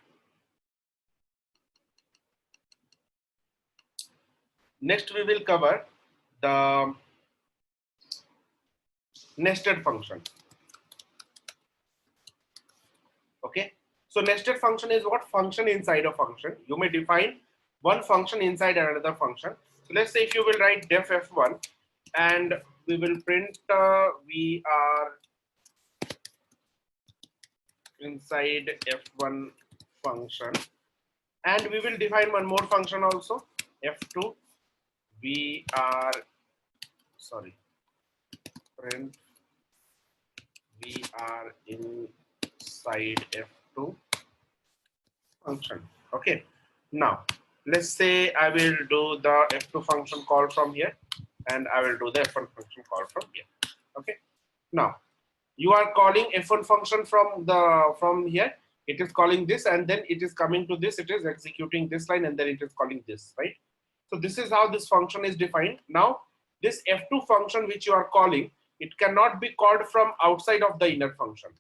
A: the nested function. Okay, so nested function is what? Function inside a function. You may define one function inside another function. So let's say if you will write def f1 and we will print we are inside f1 function, and we will define one more function also, f2. We are print we are inside f2 function. Okay, now let's say I will do the f2 function call from here, and I will do the f1 function call from here. Okay, now you are calling f1 function from here. It is calling this, and then it is coming to this. It is executing this line, and then it is calling this, right? So this is how this function is defined. Now this f2 function which you are calling, it cannot be called from outside of the inner function.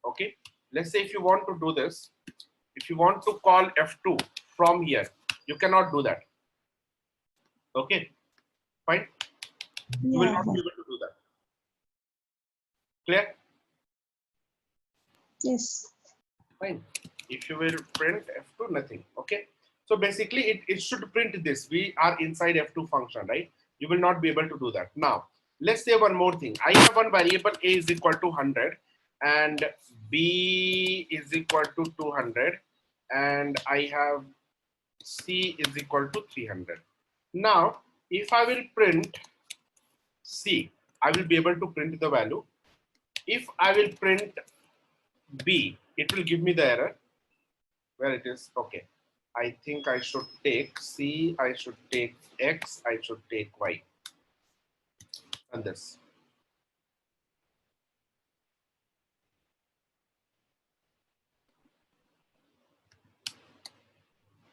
A: Okay, let's say if you want to do this, If you want to call F2 from here, you cannot do that. Okay, fine. You will
C: Yeah.
A: not be able to do that. Clear?
C: Yes.
A: Fine. If you will print F2, nothing. Okay. So basically, it should print this. We are inside F2 function, right? You will not be able to do that. Now, let's say one more thing. I have one variable A is equal to 100 and B is equal to 200 and I have C is equal to 300. Now, if I will print C, I will be able to print the value. If I will print B, it will give me the error. Where it is? Okay. I think I should take C, I should take X, I should take Y. And this.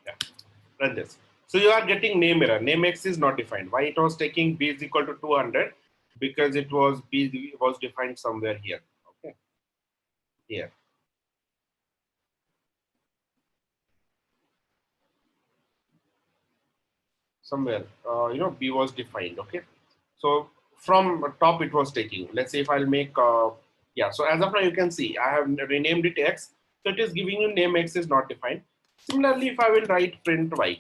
A: Yeah. Run this. So you are getting name error. Name X is not defined. Why it was taking B is equal to 200? Because it was B was defined somewhere here. Okay. Here. Somewhere, B was defined. Okay. So from top it was taking. Let's say if I'll make, yeah. So as of now you can see I have renamed it X. So it is giving you name X is not defined. Similarly, if I will write print Y,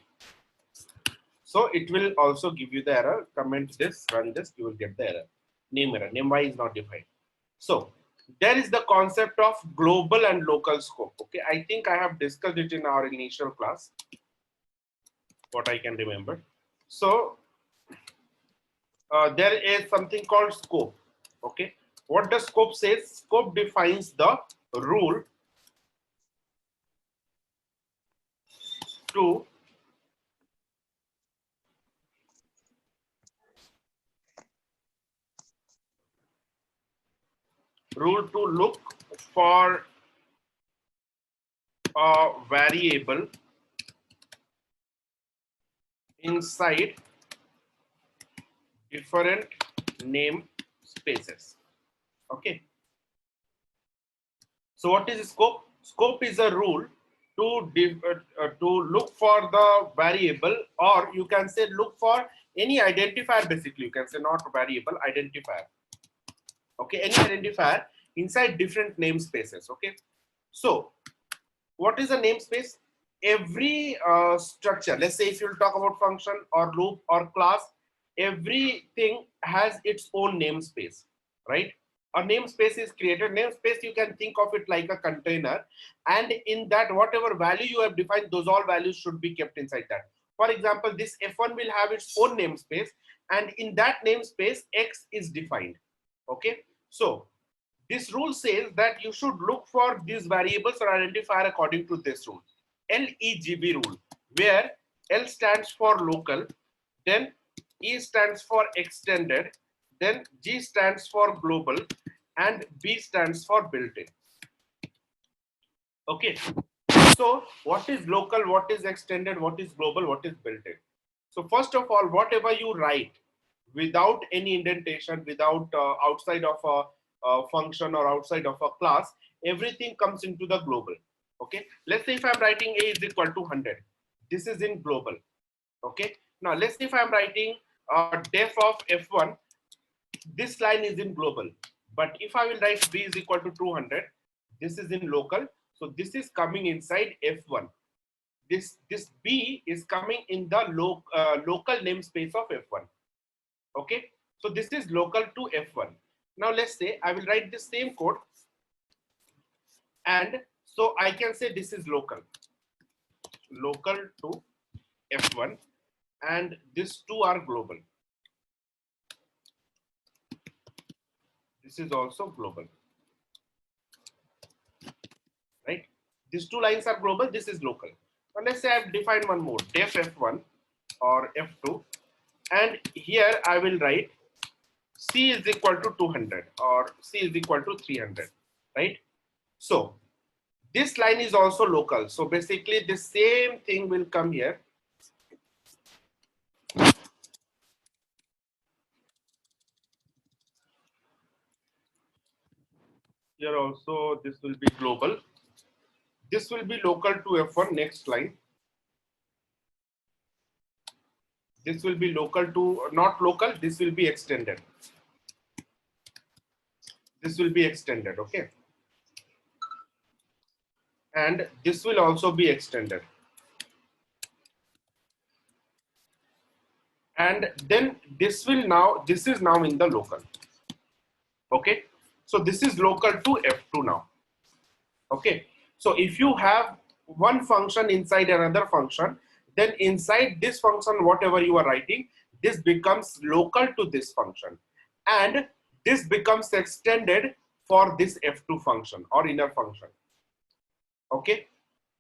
A: so it will also give you the error. Comment this, run this, you will get the error. Name error. Name Y is not defined. So there is the concept of global and local scope. Okay, I think I have discussed it in our initial class. What I can remember. So there is something called scope. Okay, what the scope says? Scope defines the rule to look for a variable inside different name spaces. Okay. So what is scope? Scope is a rule to look for the variable, or you can say look for any identifier. Basically, you can say not variable, identifier. Okay, any identifier inside different namespaces. Okay, so what is a namespace? Every structure, let's say if you'll talk about function or loop or class, everything has its own namespace, right? A namespace is created. Namespace, you can think of it like a container, and in that whatever value you have defined, those all values should be kept inside that. For example, this F1 will have its own namespace, and in that namespace X is defined. Okay, so this rule says that you should look for these variables or identifier according to this rule, LEGB rule, where L stands for local, then E stands for extended, then G stands for global, and B stands for built-in. Okay, so what is local, what is extended, what is global, what is built-in? So first of all, whatever you write without any indentation, without outside of a function or outside of a class, everything comes into the global. Okay, let's say if I'm writing A is equal to 100, this is in global. Okay, now let's say if I'm writing def of F1, this line is in global. But if I will write B is equal to 200, this is in local. So this is coming inside F1. This B is coming in the local namespace of F1. Okay, so this is local to F1. Now let's say I will write the same code, and so I can say this is local to F1, and these two are global. This is also global, right? These two lines are global, this is local. Now let's say I've defined one more, def F1 or F2, and here I will write C is equal to 200 or C is equal to 300, right? So this line is also local. So basically the same thing will come here. Here also this will be global. This will be local to F1. Next line. This will be local to, not local, this will be extended. This will be extended, okay? And this will also be extended. And then this will now, this is now in the local. Okay, so this is local to F2 now. Okay, so if you have one function inside another function, then inside this function, whatever you are writing, this becomes local to this function, and this becomes extended for this F2 function or inner function. Okay,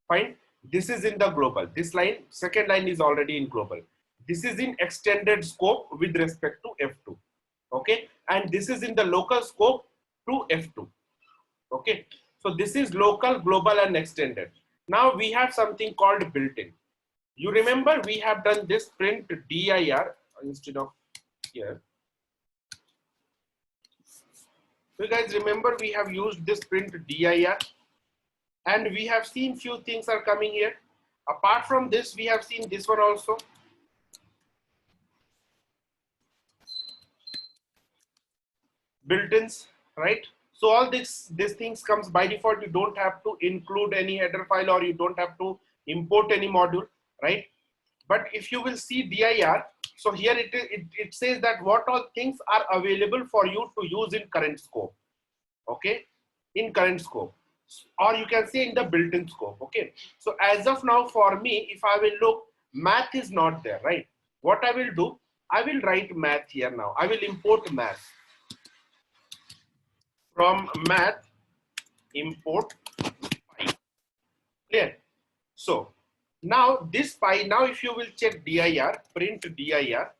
A: fine. This is in the global. This line, second line is already in global. This is in extended scope with respect to F2. Okay, and this is in the local scope to F2. Okay, so this is local, global, and extended. Now we have something called built-in. You remember we have done this print dir instead of here. So you guys remember we have used this print dir, and we have seen few things are coming here. Apart from this, we have seen this one also. Built-ins, right? So all these things comes by default. You don't have to include any header file, or you don't have to import any module, right? But if you will see dir, so here it says that what all things are available for you to use in current scope. Okay, in current scope, or you can say in the built-in scope. Okay, so as of now, for me, if I will look, math is not there, right? What I will do, I will write math here now. I will import math. From math, import pi. Clear? So now this pi, now if you will check dir, print dir,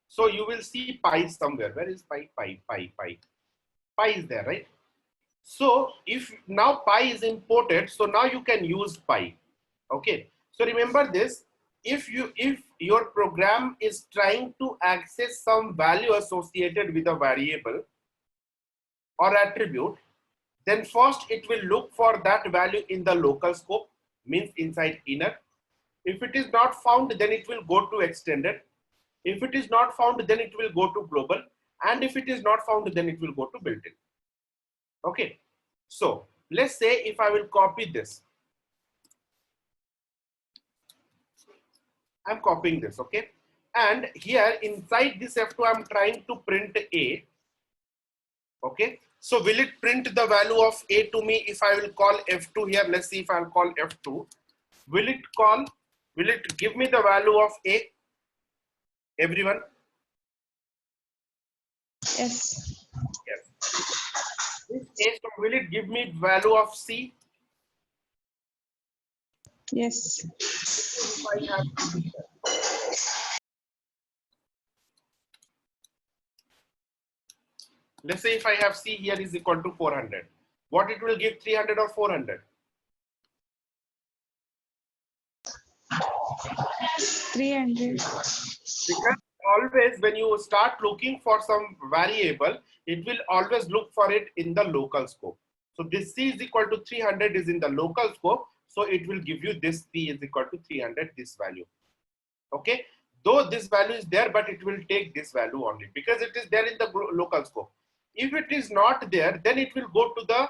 A: so you will see pi somewhere. Where is pi? Pi is there, right? So if now pi is imported, so now you can use pi. Okay, so remember this, if your program is trying to access some value associated with a variable or attribute, then first it will look for that value in the local scope, means inside inner. If it is not found, then it will go to extended. If it is not found, then it will go to global. And if it is not found, then it will go to built-in. Okay, so let's say if I will copy this, I'm copying this, okay? And here inside this F2, I'm trying to print A. Okay, so will it print the value of A to me if I will call F2 here? Let's see if I'll call F2. Will it give me the value of A? Everyone?
C: Yes.
A: Yes. This A, so will it give me value of C?
C: Yes.
A: If I have let's say if I have C here is equal to 400. What it will give, 300 or 400?
C: 300.
A: Because always when you start looking for some variable, it will always look for it in the local scope. So this C is equal to 300 is in the local scope. So it will give you this C is equal to 300, this value. Okay, though this value is there, but it will take this value only because it is there in the local scope. If it is not there, then it will go to the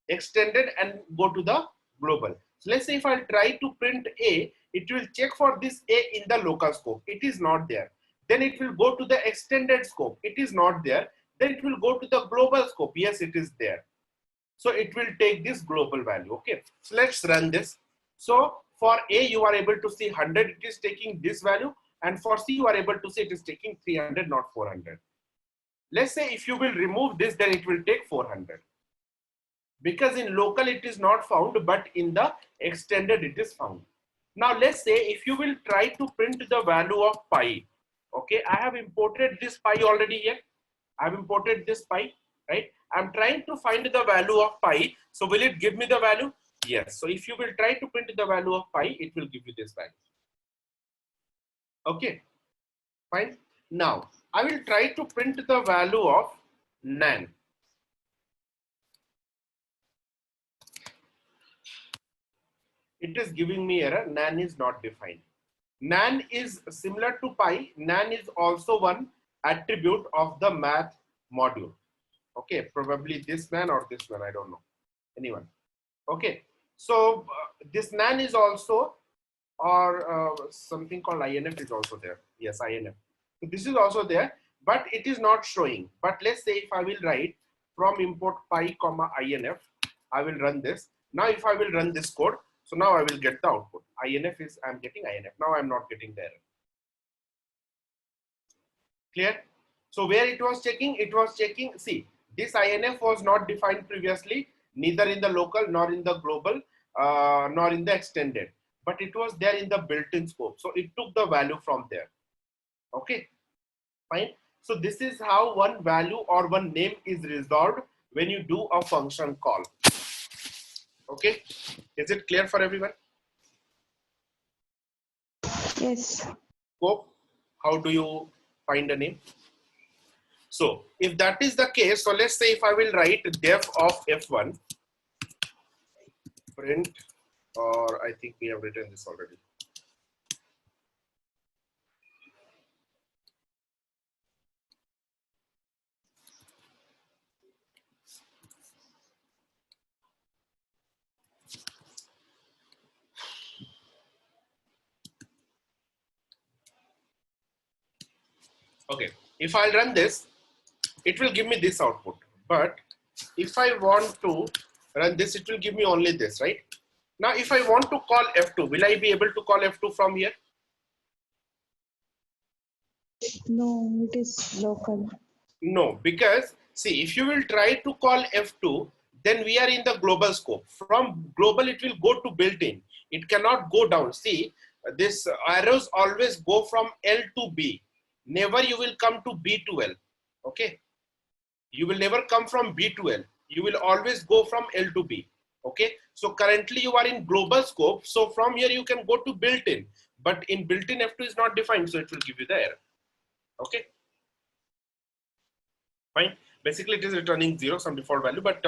A: extended and go to the global. So let's say if I try to print A, it will check for this A in the local scope. It is not there. Then it will go to the extended scope. It is not there. Then it will go to the global scope. Yes, it is there. So it will take this global value. Okay, so let's run this. So for A, you are able to see 100, it is taking this value. And for C, you are able to see it is taking 300, not 400. Let's say if you will remove this, then it will take 400. Because in local it is not found, but in the extended it is found. Now let's say if you will try to print the value of pi. Okay, I have imported this pi already here. I have imported this pi, right? I'm trying to find the value of pi. So will it give me the value? Yes. So if you will try to print the value of pi, it will give you this value. Okay, fine. Now I will try to print the value of nan. it is giving me error, nan is not defined. Nan is similar to pi. Nan is also one attribute of the math module. Okay, probably this nan or this one, I don't know. Anyone? Okay, so this nan is also, or something called INF is also there. Yes, INF. So this is also there, but it is not showing. But let's say if I will write from import pi comma INF, I will run this. Now if I will run this code, so now I will get the output. INF is, I'm getting INF. Now I'm not getting the error. Clear? So where it was checking, see, this INF was not defined previously, neither in the local, nor in the global, nor in the extended, but it was there in the built-in scope. So it took the value from there. Okay, fine. So this is how one value or one name is resolved when you do a function call. Okay, is it clear for everyone?
C: Yes.
A: Scope, how do you find a name? So if that is the case, so let's say if I will write def of f1 print, or I think we have written this already. Okay, if I run this, it will give me this output. But if I want to run this, it will give me only this, right? Now, if I want to call F2, will I be able to call F2 from here?
C: No, it is local.
A: No, because see, if you will try to call F2, then we are in the global scope. From global, it will go to built-in. It cannot go down. See, this arrows always go from L to B. Never you will come to B to L. Okay. You will never come from B to L. You will always go from L to B. Okay. So currently you are in global scope. So from here you can go to built-in. But in built-in F2 is not defined. So it will give you the error. Okay. Fine. Basically, it is returning 0, some default value, but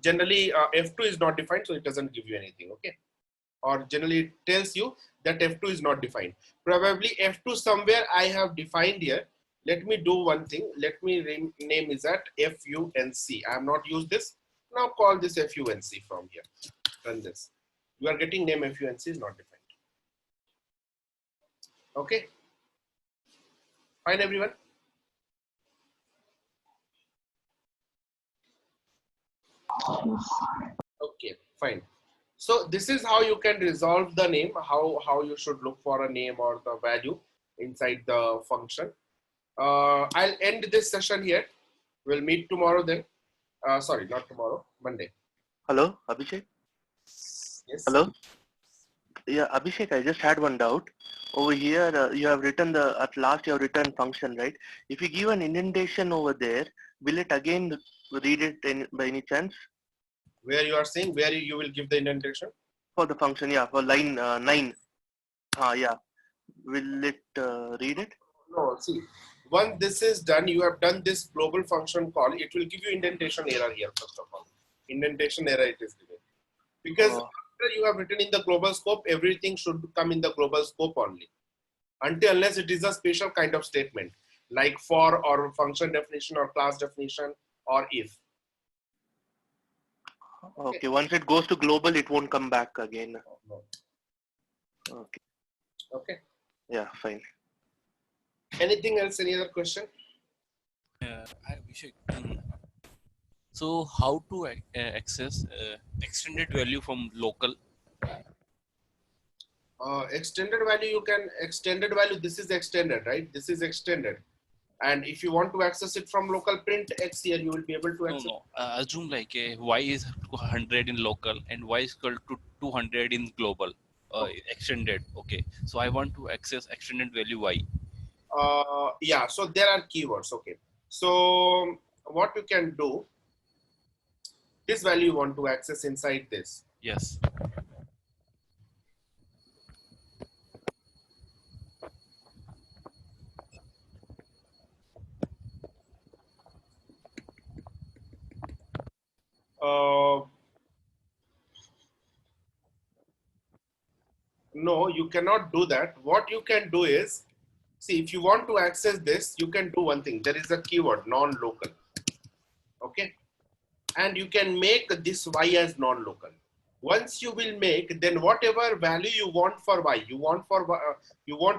A: generally F2 is not defined, so it doesn't give you anything. Okay. Or generally it tells you that F2 is not defined. Probably F2 somewhere I have defined here. Let me do one thing. Let me rename is at FUNC. I have not used this. Now call this FUNC from here. Run this. You are getting name FUNC is not defined. Okay. Fine, everyone. Okay, fine. So this is how you can resolve the name, how you should look for a name or the value inside the function. I'll end this session here. We'll meet tomorrow then. Sorry, not tomorrow, Monday.
F: Hello, Abhishek?
A: Yes.
F: Hello? Yeah, Abhishek, I just had one doubt. Over here, you have written at last you have written function, right? If you give an indentation over there, will it again read it by any chance?
A: Where you are saying, where you will give the indentation?
F: For the function, yeah, for line 9. Yeah. Will it read it?
A: No, see, once this is done, you have done this global function call, it will give you indentation error here, first of all. Indentation error it is given. Because after you have written in the global scope, everything should come in the global scope only. Unless it is a special kind of statement, like for or function definition or class definition or if.
F: Okay, once it goes to global, it won't come back again.
A: No.
F: Okay.
A: Okay.
F: Yeah, fine.
A: Anything else? Any other question?
H: So how to access extended value from local?
A: Extended value, you can extended value. This is extended, right? This is extended. And if you want to access it from local, print X here, you will be able to access.
H: No. Assume like y is 200 in local and y is equal to 200 in global. Extended. Okay. So I want to access extended value y.
A: Yeah. So there are keywords. Okay. So what you can do, this value you want to access inside this.
H: Yes.
A: No, you cannot do that. What you can do is, see, if you want to access this, you can do one thing. There is a keyword, non-local. Okay. And you can make this y as non-local. Once you will make, then whatever value you want for y, you want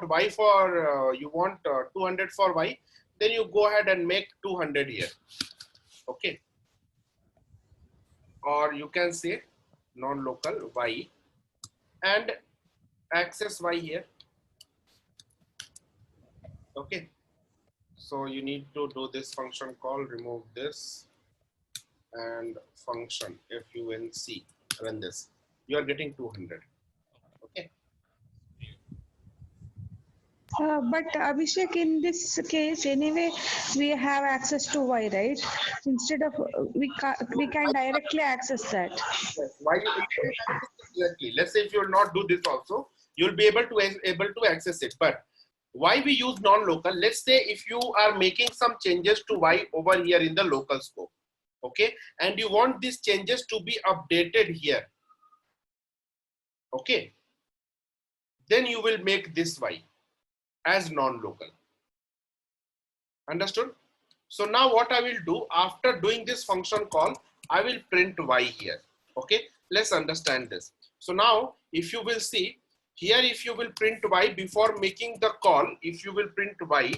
A: y for, you want 200 for y, then you go ahead and make 200 here. Okay. Or you can say non-local y and access y here. Okay. So you need to do this function call, remove this and function func, run this. You are getting 200. Okay.
C: But Abhishek, in this case, anyway, we have access to Y, right? Instead of we can directly access that.
A: Yes. Why you access directly? Let's say if you will not do this also, you'll be able to access it. But why we use non-local? Let's say if you are making some changes to Y over here in the local scope, okay, and you want these changes to be updated here, okay, then you will make this Y as non-local. Understood? So now what I will do after doing this function call, I will print Y here. Okay, let's understand this. So now if you will see here, if you will print Y before making the call, if you will print Y,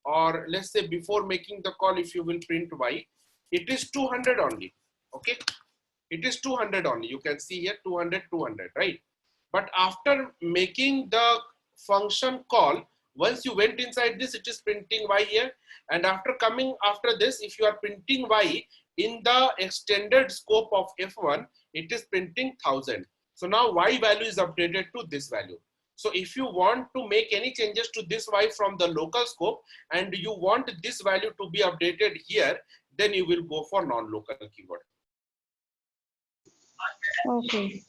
A: or let's say before making the call, if you will print Y, it is 200 only. Okay, it is 200 only. You can see here 200, 200, right? But after making the function call, once you went inside this, it is printing Y here. And after coming after this, if you are printing Y in the extended scope of F1, it is printing 1000. So now Y value is updated to this value. So if you want to make any changes to this Y from the local scope and you want this value to be updated here, then you will go for non-local keyword.
C: Okay.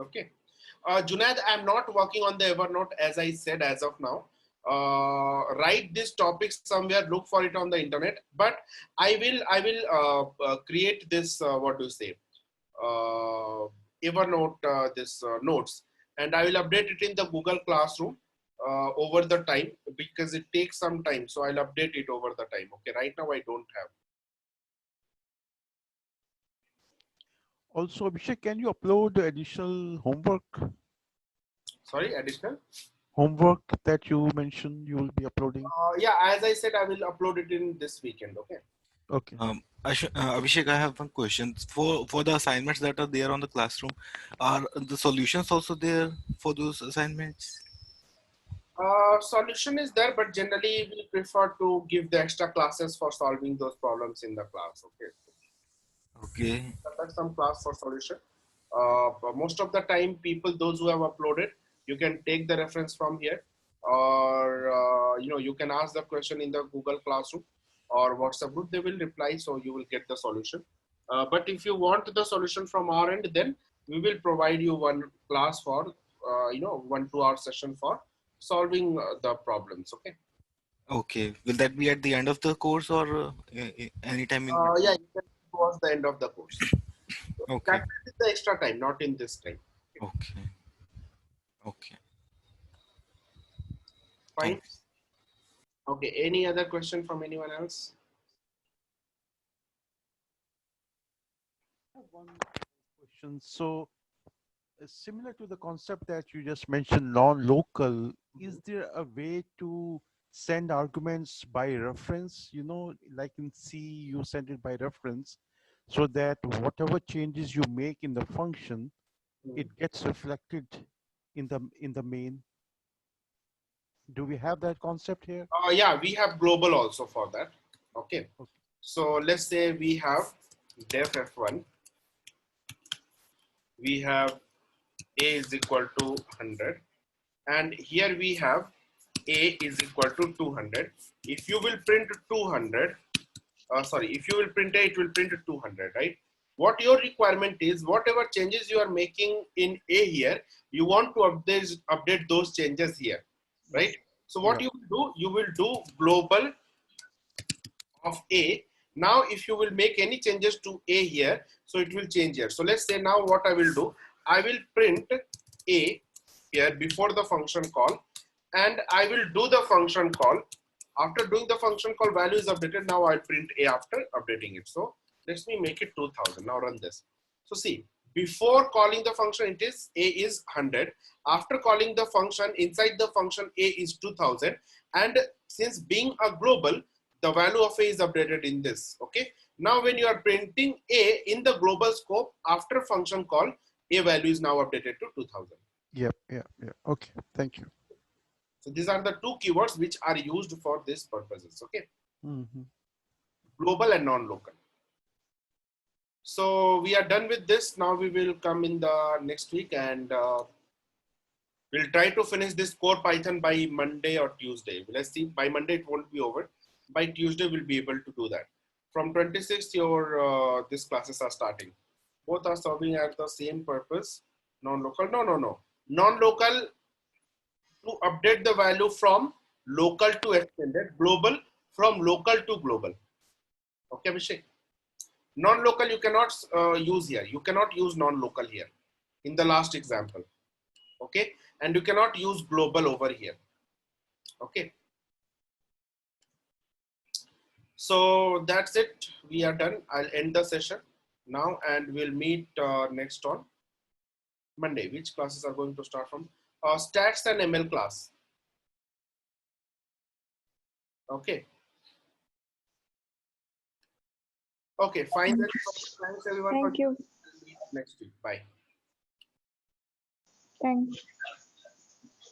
A: Okay. Junaid, I'm not working on the Evernote as I said as of now. Write this topic somewhere, look for it on the internet, but I will create this, what do you say, Evernote, this notes, and I will update it in the Google Classroom over the time, because it takes some time. So I'll update it over the time. Okay, right now I don't have.
K: Also, Abhishek, can you upload the additional homework?
A: Sorry, additional?
K: Homework that you mentioned you will be uploading?
A: Yeah, as I said, I will upload it in this weekend. Okay.
K: Okay.
E: Abhishek, I have one question. For the assignments that are there on the classroom, are the solutions also there for those assignments?
A: Solution is there, but generally we prefer to give the extra classes for solving those problems in the class. Okay.
E: Okay.
A: That's some class for solution. But most of the time, people, those who have uploaded, you can take the reference from here, or you can ask the question in the Google Classroom or WhatsApp group. They will reply, so you will get the solution. But if you want the solution from our end, then we will provide you one class for 1-2 hour session for solving the problems. Okay.
E: Okay. Will that be at the end of the course or anytime in?
A: Yeah, you can towards the end of the course.
E: Okay.
A: That is the extra time, not in this time.
E: Okay. Okay.
A: Fine.
E: Thanks.
A: Okay. Any other question from anyone else?
K: I have one question. So, similar to the concept that you just mentioned, non-local, is there a way to send arguments by reference? You know, like in C, you send it by reference, so that whatever changes you make in the function, it gets reflected in the main. Do we have that concept here?
A: Yeah, we have global also for that. Okay.
K: Okay.
A: So let's say we have def f1. We have a is equal to 100, and here we have a is equal to 200. If you will print 200, if you will print a, it will print 200, right? What your requirement is, whatever changes you are making in a here, you want to update those changes here, right? So what you will do global of a. Now if you will make any changes to a here, so it will change here. So let's say now what I will do, I will print A here before the function call, and I will do the function call. After doing the function call, value is updated. Now I print A after updating it. So let me make it 2000. Now run this. So see, before calling the function, it is A is 100. After calling the function, inside the function A is 2000. And since being a global, the value of A is updated in this. Okay. Now when you are printing A in the global scope, after function call, A value is now updated to 2000.
K: Yep. Yeah. Yeah. Okay. Thank you.
A: So these are the two keywords which are used for this purposes. Okay.
K: Mm-hmm.
A: Global and non-local. So we are done with this. Now we will come in the next week and we'll try to finish this core Python by Monday or Tuesday. Let's see, by Monday it won't be over. By Tuesday we'll be able to do that. From 26th, your these classes are starting. Both are serving at the same purpose. Non-local, no. Non-local to update the value from local to extended, global from local to global. Okay, Abhishek. Non-local you cannot use here. You cannot use non-local here in the last example. Okay, and you cannot use global over here. Okay. So that's it. We are done. I'll end the session now and we'll meet next on Monday. Which classes are going to start from? Stats and ML class. Okay. Okay, fine. Thanks everyone.
B: Thank you.
A: Next week. Bye.
B: Thanks.